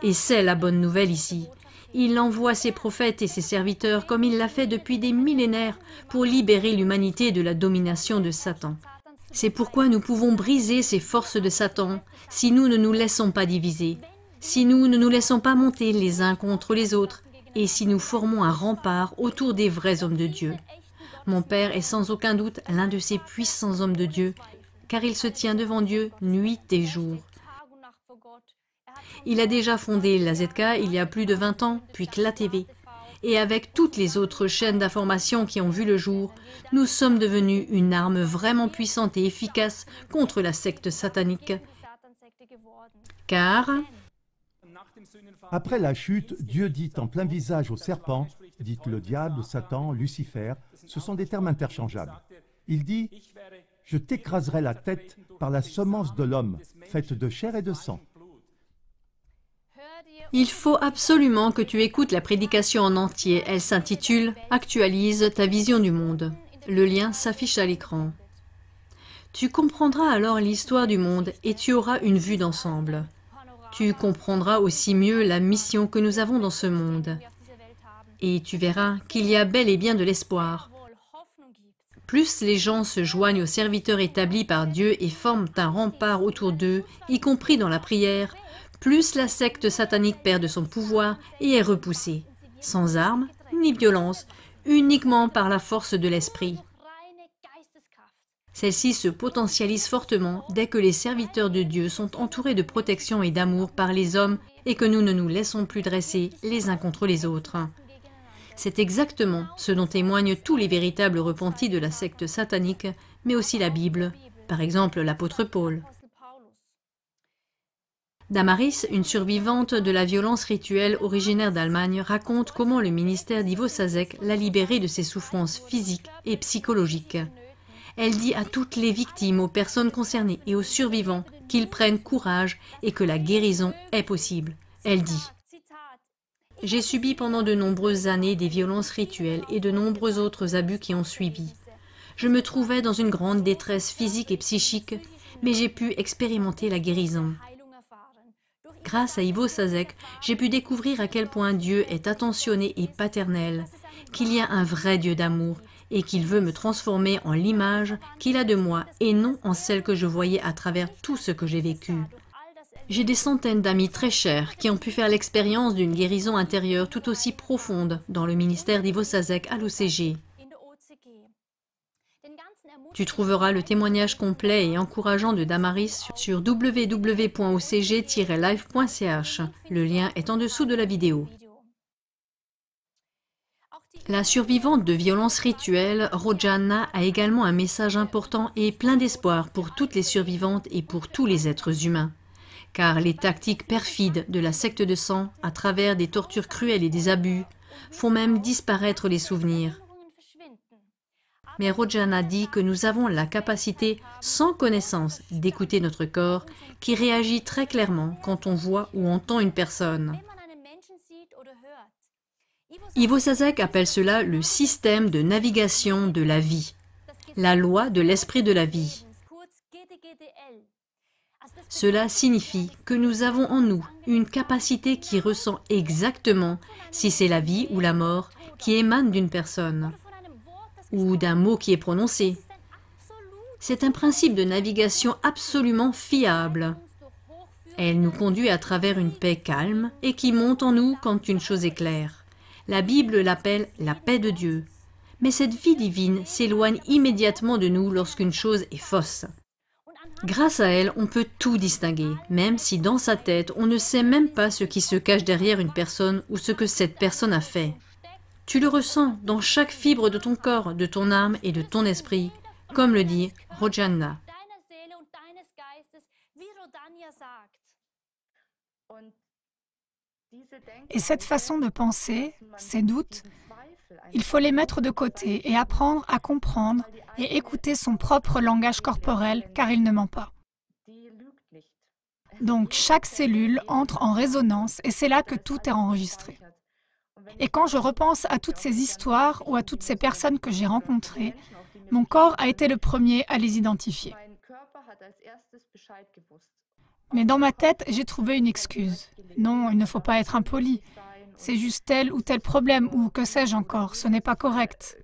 Et c'est la bonne nouvelle ici. Il envoie ses prophètes et ses serviteurs comme il l'a fait depuis des millénaires pour libérer l'humanité de la domination de Satan. C'est pourquoi nous pouvons briser ces forces de Satan si nous ne nous laissons pas diviser, si nous ne nous laissons pas monter les uns contre les autres et si nous formons un rempart autour des vrais hommes de Dieu. Mon père est sans aucun doute l'un de ces puissants hommes de Dieu car il se tient devant Dieu nuit et jour. Il a déjà fondé la ZK il y a plus de 20 ans, puis CLA TV. Et avec toutes les autres chaînes d'information qui ont vu le jour, nous sommes devenus une arme vraiment puissante et efficace contre la secte satanique. Car, après la chute, Dieu dit en plein visage au serpent, dites le diable, Satan, Lucifer, ce sont des termes interchangeables. Il dit, je t'écraserai la tête par la semence de l'homme, faite de chair et de sang. il faut absolument que tu écoutes la prédication en entier. Elle s'intitule « Actualise ta vision du monde ». Le lien s'affiche à l'écran. Tu comprendras alors l'histoire du monde et tu auras une vue d'ensemble. Tu comprendras aussi mieux la mission que nous avons dans ce monde. Et tu verras qu'il y a bel et bien de l'espoir. Plus les gens se joignent aux serviteurs établis par Dieu et forment un rempart autour d'eux, y compris dans la prière, plus la secte satanique perd de son pouvoir et est repoussée, sans armes ni violence, uniquement par la force de l'esprit. Celle-ci se potentialise fortement dès que les serviteurs de Dieu sont entourés de protection et d'amour par les hommes et que nous ne nous laissons plus dresser les uns contre les autres. C'est exactement ce dont témoignent tous les véritables repentis de la secte satanique, mais aussi la Bible, par exemple l'apôtre Paul. Damaris, une survivante de la violence rituelle originaire d'Allemagne, raconte comment le ministère d'Ivo Sazek l'a libérée de ses souffrances physiques et psychologiques. Elle dit à toutes les victimes, aux personnes concernées et aux survivants qu'ils prennent courage et que la guérison est possible. Elle dit « J'ai subi pendant de nombreuses années des violences rituelles et de nombreux autres abus qui ont suivi. Je me trouvais dans une grande détresse physique et psychique, mais j'ai pu expérimenter la guérison. Grâce à Ivo Sazek, j'ai pu découvrir à quel point Dieu est attentionné et paternel, qu'il y a un vrai Dieu d'amour et qu'il veut me transformer en l'image qu'il a de moi et non en celle que je voyais à travers tout ce que j'ai vécu. J'ai des centaines d'amis très chers qui ont pu faire l'expérience d'une guérison intérieure tout aussi profonde dans le ministère d'Ivo Sazek à l'OCG. Tu trouveras le témoignage complet et encourageant de Damaris sur www.ocg-live.ch. Le lien est en dessous de la vidéo. La survivante de violences rituelles, Rojana, a également un message important et plein d'espoir pour toutes les survivantes et pour tous les êtres humains. Car les tactiques perfides de la secte de sang, à travers des tortures cruelles et des abus, font même disparaître les souvenirs. Mais Rojana dit que nous avons la capacité, sans connaissance, d'écouter notre corps, qui réagit très clairement quand on voit ou entend une personne. Ivo Sasek appelle cela le système de navigation de la vie, la loi de l'esprit de la vie. Cela signifie que nous avons en nous une capacité qui ressent exactement si c'est la vie ou la mort qui émane d'une personne ou d'un mot qui est prononcé. C'est un principe de navigation absolument fiable. Elle nous conduit à travers une paix calme et qui monte en nous quand une chose est claire. La Bible l'appelle la paix de Dieu. Mais cette vie divine s'éloigne immédiatement de nous lorsqu'une chose est fausse. Grâce à elle, on peut tout distinguer, même si dans sa tête, on ne sait même pas ce qui se cache derrière une personne ou ce que cette personne a fait. Tu le ressens dans chaque fibre de ton corps, de ton âme et de ton esprit, comme le dit Rojana. Et cette façon de penser, ces doutes, il faut les mettre de côté et apprendre à comprendre et écouter son propre langage corporel, car il ne ment pas. Donc chaque cellule entre en résonance et c'est là que tout est enregistré. Et quand je repense à toutes ces histoires ou à toutes ces personnes que j'ai rencontrées, mon corps a été le premier à les identifier. Mais dans ma tête, j'ai trouvé une excuse. Non, il ne faut pas être impoli. C'est juste tel ou tel problème, ou que sais-je encore, ce n'est pas correct.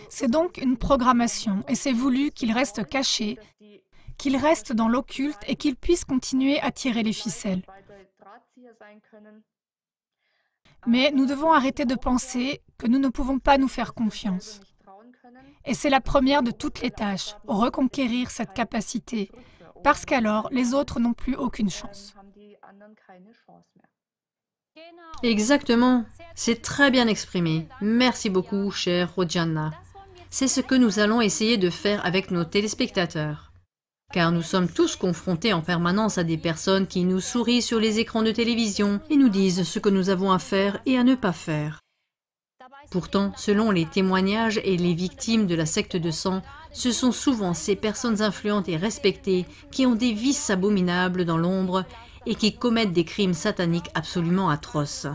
C'est donc une programmation, et c'est voulu qu'il reste caché, qu'il reste dans l'occulte et qu'il puisse continuer à tirer les ficelles. Mais nous devons arrêter de penser que nous ne pouvons pas nous faire confiance. Et c'est la première de toutes les tâches, reconquérir cette capacité, parce qu'alors les autres n'ont plus aucune chance. Exactement, c'est très bien exprimé. Merci beaucoup, chère Rojana. C'est ce que nous allons essayer de faire avec nos téléspectateurs. Car nous sommes tous confrontés en permanence à des personnes qui nous sourient sur les écrans de télévision et nous disent ce que nous avons à faire et à ne pas faire. Pourtant, selon les témoignages et les victimes de la secte de sang, ce sont souvent ces personnes influentes et respectées qui ont des vices abominables dans l'ombre et qui commettent des crimes sataniques absolument atroces.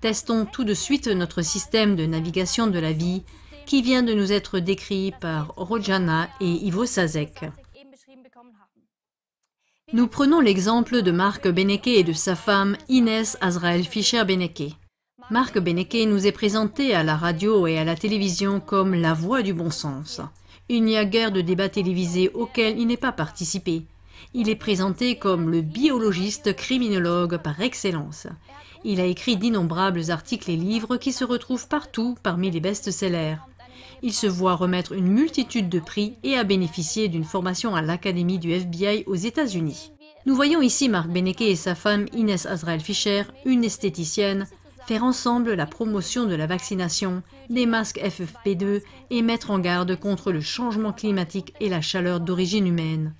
Testons tout de suite notre système de navigation de la vie qui vient de nous être décrit par Rojana et Ivo Sasek. Nous prenons l'exemple de Mark Beneke et de sa femme Inès Azrael Fischer-Beneke. Mark Beneke nous est présenté à la radio et à la télévision comme la voix du bon sens. Il n'y a guère de débat télévisé auquel il n'ait pas participé. Il est présenté comme le biologiste criminologue par excellence. Il a écrit d'innombrables articles et livres qui se retrouvent partout parmi les best-sellers. Il se voit remettre une multitude de prix et a bénéficié d'une formation à l'Académie du FBI aux États-Unis. Nous voyons ici Mark Beneke et sa femme Inès Azrael Fischer, une esthéticienne, faire ensemble la promotion de la vaccination, des masques FFP2 et mettre en garde contre le changement climatique et la chaleur d'origine humaine.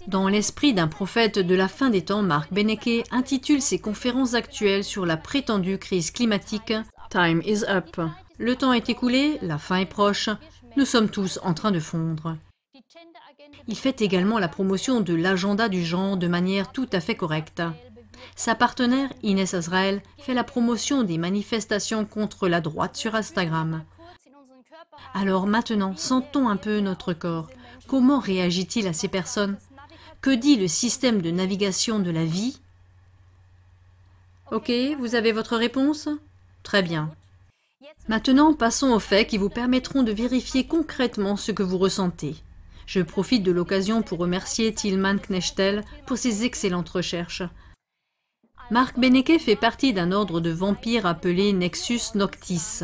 Dans l'esprit d'un prophète de la fin des temps, Mark Beneke intitule ses conférences actuelles sur la prétendue crise climatique « Time is up ». Le temps est écoulé, la fin est proche, nous sommes tous en train de fondre. Il fait également la promotion de l'agenda du genre de manière tout à fait correcte. Sa partenaire, Inès Azrael, fait la promotion des manifestations contre la droite sur Instagram. Alors maintenant, sentons un peu notre corps. Comment réagit-il à ces personnes? Que dit le système de navigation de la vie? Ok, vous avez votre réponse? Très bien. Maintenant, passons aux faits qui vous permettront de vérifier concrètement ce que vous ressentez. Je profite de l'occasion pour remercier Tilman Knechtel pour ses excellentes recherches. Mark Beneke fait partie d'un ordre de vampires appelé Nexus Noctis.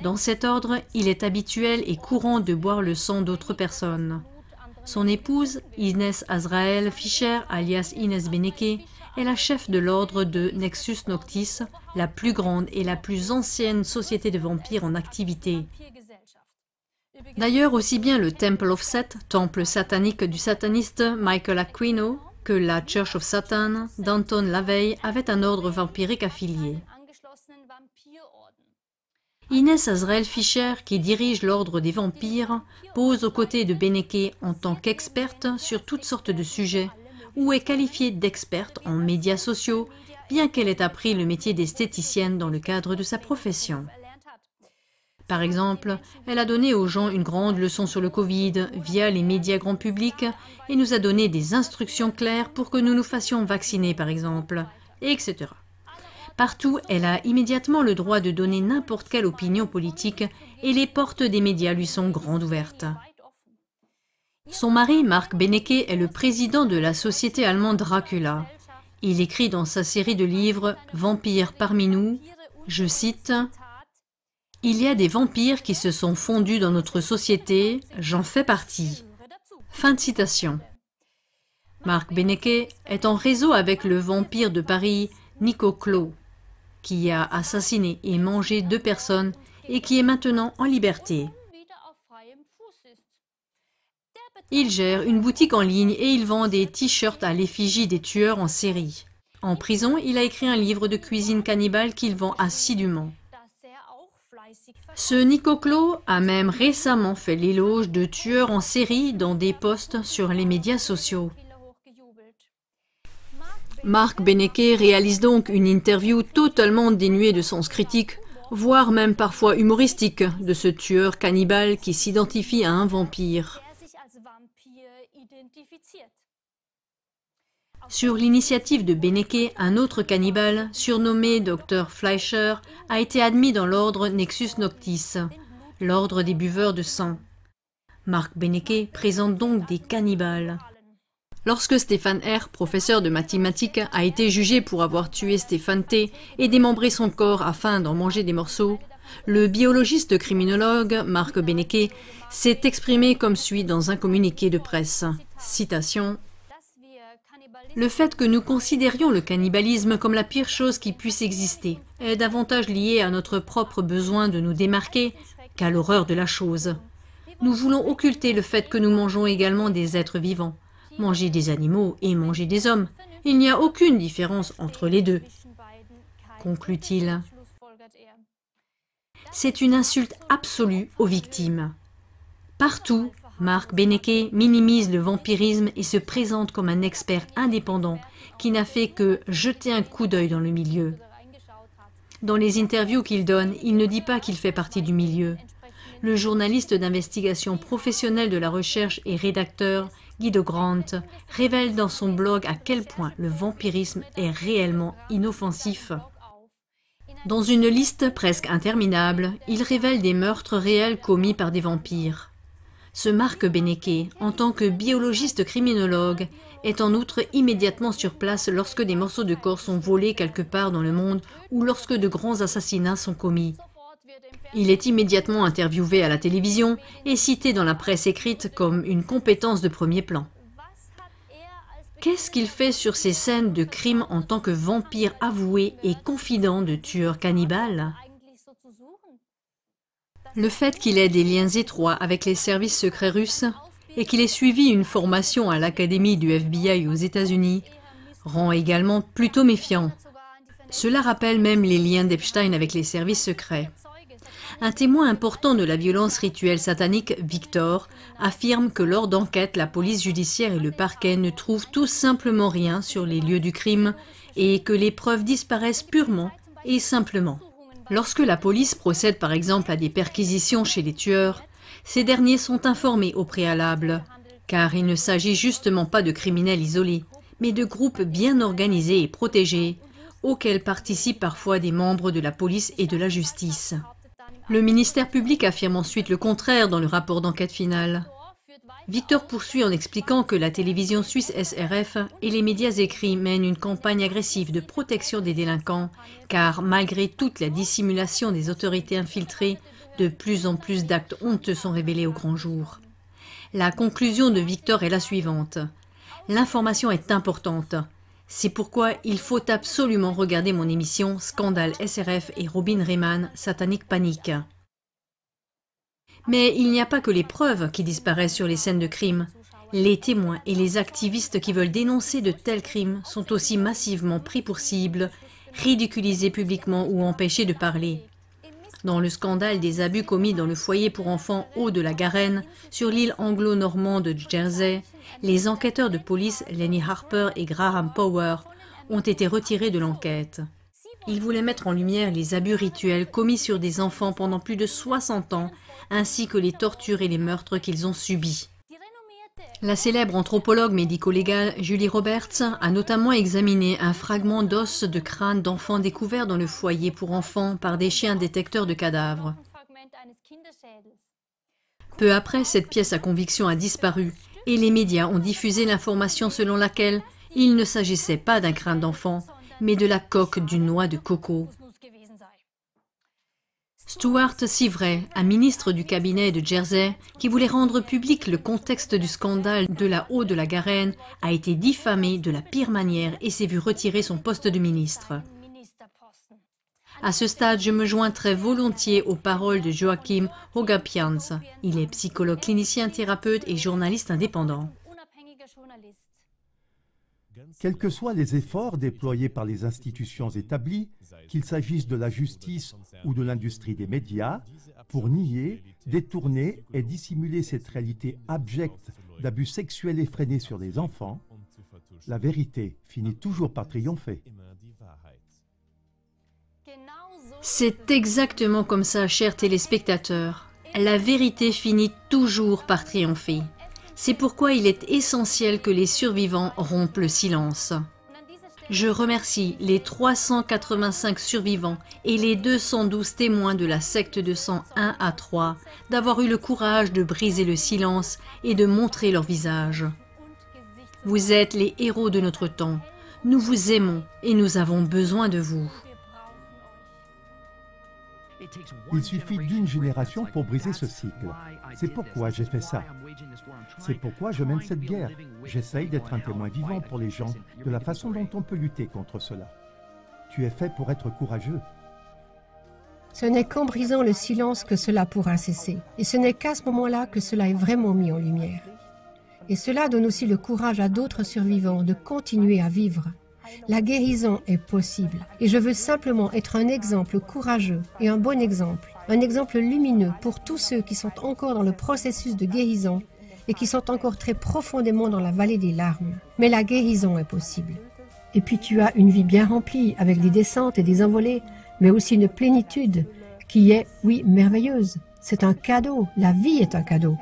Dans cet ordre, il est habituel et courant de boire le sang d'autres personnes. Son épouse, Inès Azrael Fischer, alias Inès Beneke, est la chef de l'ordre de Nexus Noctis, la plus grande et la plus ancienne société de vampires en activité. D'ailleurs, aussi bien le Temple of Set, temple satanique du sataniste Michael Aquino, que la Church of Satan d'Anton LaVey avait un ordre vampirique affilié. Inès Azrael Fischer, qui dirige l'ordre des vampires, pose aux côtés de Beneke en tant qu'experte sur toutes sortes de sujets, ou est qualifiée d'experte en médias sociaux, bien qu'elle ait appris le métier d'esthéticienne dans le cadre de sa profession. Par exemple, elle a donné aux gens une grande leçon sur le Covid via les médias grand public et nous a donné des instructions claires pour que nous nous fassions vacciner, par exemple, etc. Partout, elle a immédiatement le droit de donner n'importe quelle opinion politique et les portes des médias lui sont grandes ouvertes. Son mari, Marc Benecke, est le président de la société allemande Dracula. Il écrit dans sa série de livres « Vampires parmi nous », je cite « Il y a des vampires qui se sont fondus dans notre société, j'en fais partie. » Fin de citation. Marc Benecke est en réseau avec le vampire de Paris, Nico Clos, qui a assassiné et mangé 2 personnes et qui est maintenant en liberté. Il gère une boutique en ligne et il vend des t-shirts à l'effigie des tueurs en série. En prison, il a écrit un livre de cuisine cannibale qu'il vend assidûment. Ce Nico Clos a même récemment fait l'éloge de tueurs en série dans des posts sur les médias sociaux. Marc Benecke réalise donc une interview totalement dénuée de sens critique, voire même parfois humoristique, de ce tueur cannibale qui s'identifie à un vampire. Sur l'initiative de Benecke, un autre cannibale, surnommé Dr Fleischer, a été admis dans l'ordre Nexus Noctis, l'ordre des buveurs de sang. Marc Benecke présente donc des cannibales. Lorsque Stéphane R., professeur de mathématiques, a été jugé pour avoir tué Stéphane T. et démembré son corps afin d'en manger des morceaux, le biologiste criminologue Marc Benecke s'est exprimé comme suit dans un communiqué de presse. Citation. « Le fait que nous considérions le cannibalisme comme la pire chose qui puisse exister est davantage lié à notre propre besoin de nous démarquer qu'à l'horreur de la chose. Nous voulons occulter le fait que nous mangeons également des êtres vivants. Manger des animaux et manger des hommes, il n'y a aucune différence entre les deux, conclut-il. C'est une insulte absolue aux victimes. Partout, Marc Benecke minimise le vampirisme et se présente comme un expert indépendant qui n'a fait que jeter un coup d'œil dans le milieu. Dans les interviews qu'il donne, il ne dit pas qu'il fait partie du milieu. Le journaliste d'investigation professionnel de la recherche et rédacteur Guido Grant révèle dans son blog à quel point le vampirisme est réellement inoffensif. Dans une liste presque interminable, il révèle des meurtres réels commis par des vampires. Ce Marc Benecke, en tant que biologiste criminologue, est en outre immédiatement sur place lorsque des morceaux de corps sont volés quelque part dans le monde ou lorsque de grands assassinats sont commis. Il est immédiatement interviewé à la télévision et cité dans la presse écrite comme une compétence de premier plan. Qu'est-ce qu'il fait sur ces scènes de crime en tant que vampire avoué et confident de tueurs cannibales? Le fait qu'il ait des liens étroits avec les services secrets russes et qu'il ait suivi une formation à l'académie du FBI aux États-Unis rend également plutôt méfiant. Cela rappelle même les liens d'Epstein avec les services secrets. Un témoin important de la violence rituelle satanique, Victor, affirme que lors d'enquêtes, la police judiciaire et le parquet ne trouvent tout simplement rien sur les lieux du crime et que les preuves disparaissent purement et simplement. Lorsque la police procède par exemple à des perquisitions chez les tueurs, ces derniers sont informés au préalable, car il ne s'agit justement pas de criminels isolés, mais de groupes bien organisés et protégés, auxquels participent parfois des membres de la police et de la justice. Le ministère public affirme ensuite le contraire dans le rapport d'enquête final. Victor poursuit en expliquant que la télévision suisse SRF et les médias écrits mènent une campagne agressive de protection des délinquants, car malgré toute la dissimulation des autorités infiltrées, de plus en plus d'actes honteux sont révélés au grand jour. La conclusion de Victor est la suivante. L'information est importante. C'est pourquoi il faut absolument regarder mon émission Scandale SRF et Robin Rehman, Satanic Panic. Mais il n'y a pas que les preuves qui disparaissent sur les scènes de crime. Les témoins et les activistes qui veulent dénoncer de tels crimes sont aussi massivement pris pour cible, ridiculisés publiquement ou empêchés de parler. Dans le scandale des abus commis dans le foyer pour enfants Haut-de-la-Garenne, sur l'île anglo-normande de Jersey, les enquêteurs de police Lenny Harper et Graham Power ont été retirés de l'enquête. Ils voulaient mettre en lumière les abus rituels commis sur des enfants pendant plus de 60 ans, ainsi que les tortures et les meurtres qu'ils ont subis. La célèbre anthropologue médico-légale Julie Roberts a notamment examiné un fragment d'os de crâne d'enfant découvert dans le foyer pour enfants par des chiens détecteurs de cadavres. Peu après, cette pièce à conviction a disparu et les médias ont diffusé l'information selon laquelle il ne s'agissait pas d'un crâne d'enfant, mais de la coque d'une noix de coco. Stuart Sivray, un ministre du cabinet de Jersey, qui voulait rendre public le contexte du scandale de la Haut-de-la-Garenne, a été diffamé de la pire manière et s'est vu retirer son poste de ministre. À ce stade, je me joins très volontiers aux paroles de Joachim Hogapians. Il est psychologue clinicien, thérapeute et journaliste indépendant. Quels que soient les efforts déployés par les institutions établies, qu'il s'agisse de la justice ou de l'industrie des médias, pour nier, détourner et dissimuler cette réalité abjecte d'abus sexuels effrénés sur les enfants, la vérité finit toujours par triompher. C'est exactement comme ça, chers téléspectateurs. La vérité finit toujours par triompher. C'est pourquoi il est essentiel que les survivants rompent le silence. Je remercie les 385 survivants et les 212 témoins de la secte de sang 1 à 3 d'avoir eu le courage de briser le silence et de montrer leur visage. Vous êtes les héros de notre temps. Nous vous aimons et nous avons besoin de vous. Il suffit d'une génération pour briser ce cycle. C'est pourquoi j'ai fait ça. C'est pourquoi je mène cette guerre. J'essaye d'être un témoin vivant pour les gens de la façon dont on peut lutter contre cela. Tu es fait pour être courageux. Ce n'est qu'en brisant le silence que cela pourra cesser. Et ce n'est qu'à ce moment-là que cela est vraiment mis en lumière. Et cela donne aussi le courage à d'autres survivants de continuer à vivre. La guérison est possible. Et je veux simplement être un exemple courageux et un bon exemple. Un exemple lumineux pour tous ceux qui sont encore dans le processus de guérison et qui sont encore très profondément dans la vallée des larmes. Mais la guérison est possible. Et puis tu as une vie bien remplie avec des descentes et des envolées, mais aussi une plénitude qui est, oui, merveilleuse. C'est un cadeau. La vie est un cadeau.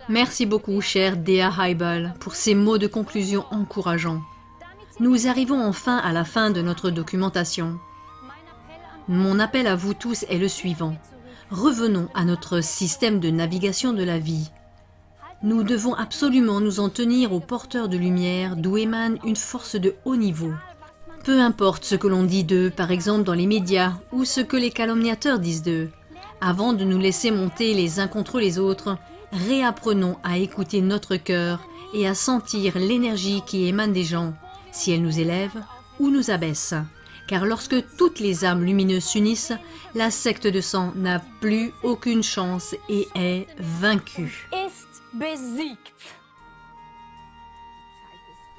Merci beaucoup, chère Dea Heibel, pour ces mots de conclusion encourageants. Nous arrivons enfin à la fin de notre documentation. Mon appel à vous tous est le suivant. Revenons à notre système de navigation de la vie. Nous devons absolument nous en tenir aux porteurs de lumière d'où émane une force de haut niveau. Peu importe ce que l'on dit d'eux, par exemple dans les médias, ou ce que les calomniateurs disent d'eux. Avant de nous laisser monter les uns contre les autres, réapprenons à écouter notre cœur et à sentir l'énergie qui émane des gens, si elle nous élève ou nous abaisse. Car lorsque toutes les âmes lumineuses s'unissent, la secte de sang n'a plus aucune chance et est vaincue.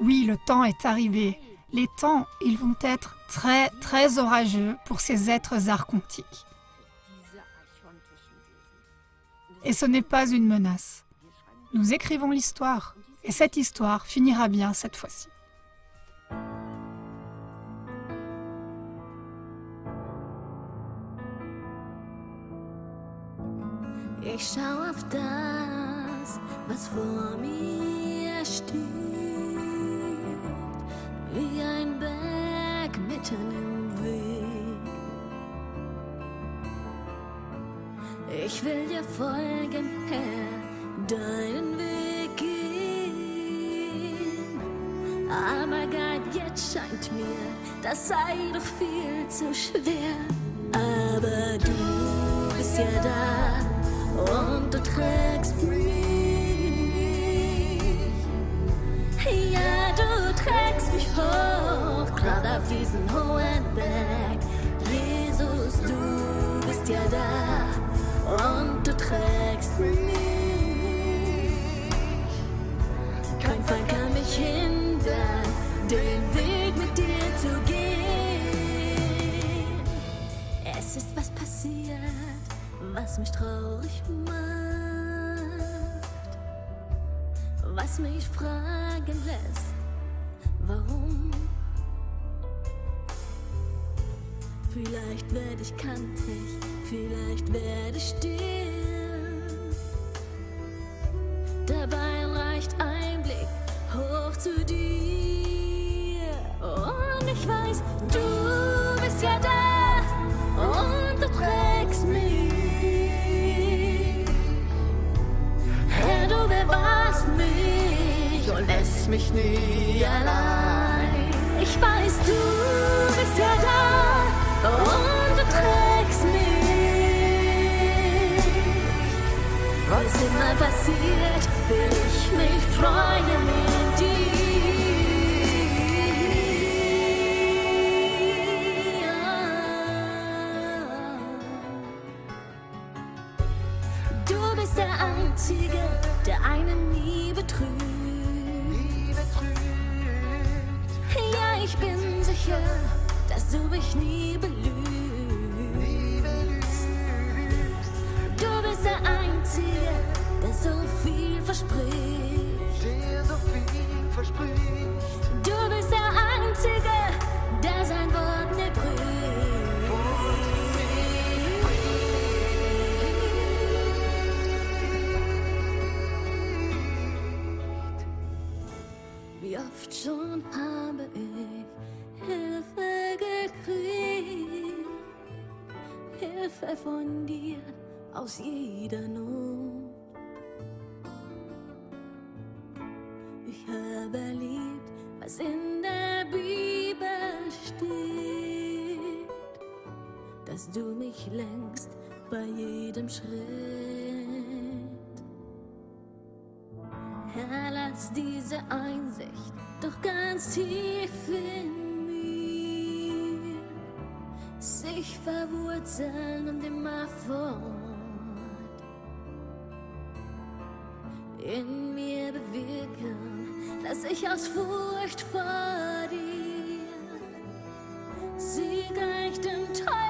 Oui, le temps est arrivé. Les temps, ils vont être très, très orageux pour ces êtres archontiques. Et ce n'est pas une menace. Nous écrivons l'histoire, et cette histoire finira bien cette fois-ci. Ich schau auf das, was vor mir steht, wie ein Berg mitten im Weg. Ich will dir folgen, Herr, deinen Weg gehen. Aber Gott, jetzt scheint mir, das sei doch viel zu schwer. Aber du bist ja da und du trägst mich. Ja, du trägst mich hoch, gerade auf diesen hohen Berg. Jesus, du bist ja da und du trägst mich. Kein Feind kann mich hindern, den Weg mit dir zu gehen. Es was mich traurig macht, was mich fragen lässt, warum. Vielleicht werde ich kantig, vielleicht werde ich still. Dabei reicht ein Blick hoch zu dir. Und ich weiß, du bist ja da und du trägst mich. Herr, du bewahrst mich und lässt mich nie allein. Ich weiß, du bist ja da und du trägst mich. Was immer passiert, will ich mich freuen in dir. Du bist der Einzige, der einen nie betrügt. Ja, ich bin sicher, dass du mich nie belügst. Du bist der Einzige, der so viel verspricht. Du bist der Einzige, der sein Wort nicht bricht. Wie oft schon habe ich Hilfe gekriegt, Hilfe von dir aus jeder Not. Ich habe erlebt, was in der Bibel steht, dass du mich lenkst bei jedem Schritt. Herr, lass diese Einsicht doch ganz tief in mir sich verwurzeln und immer fort in mir bewirken, dass ich aus Furcht vor dir siegreich dem Teufel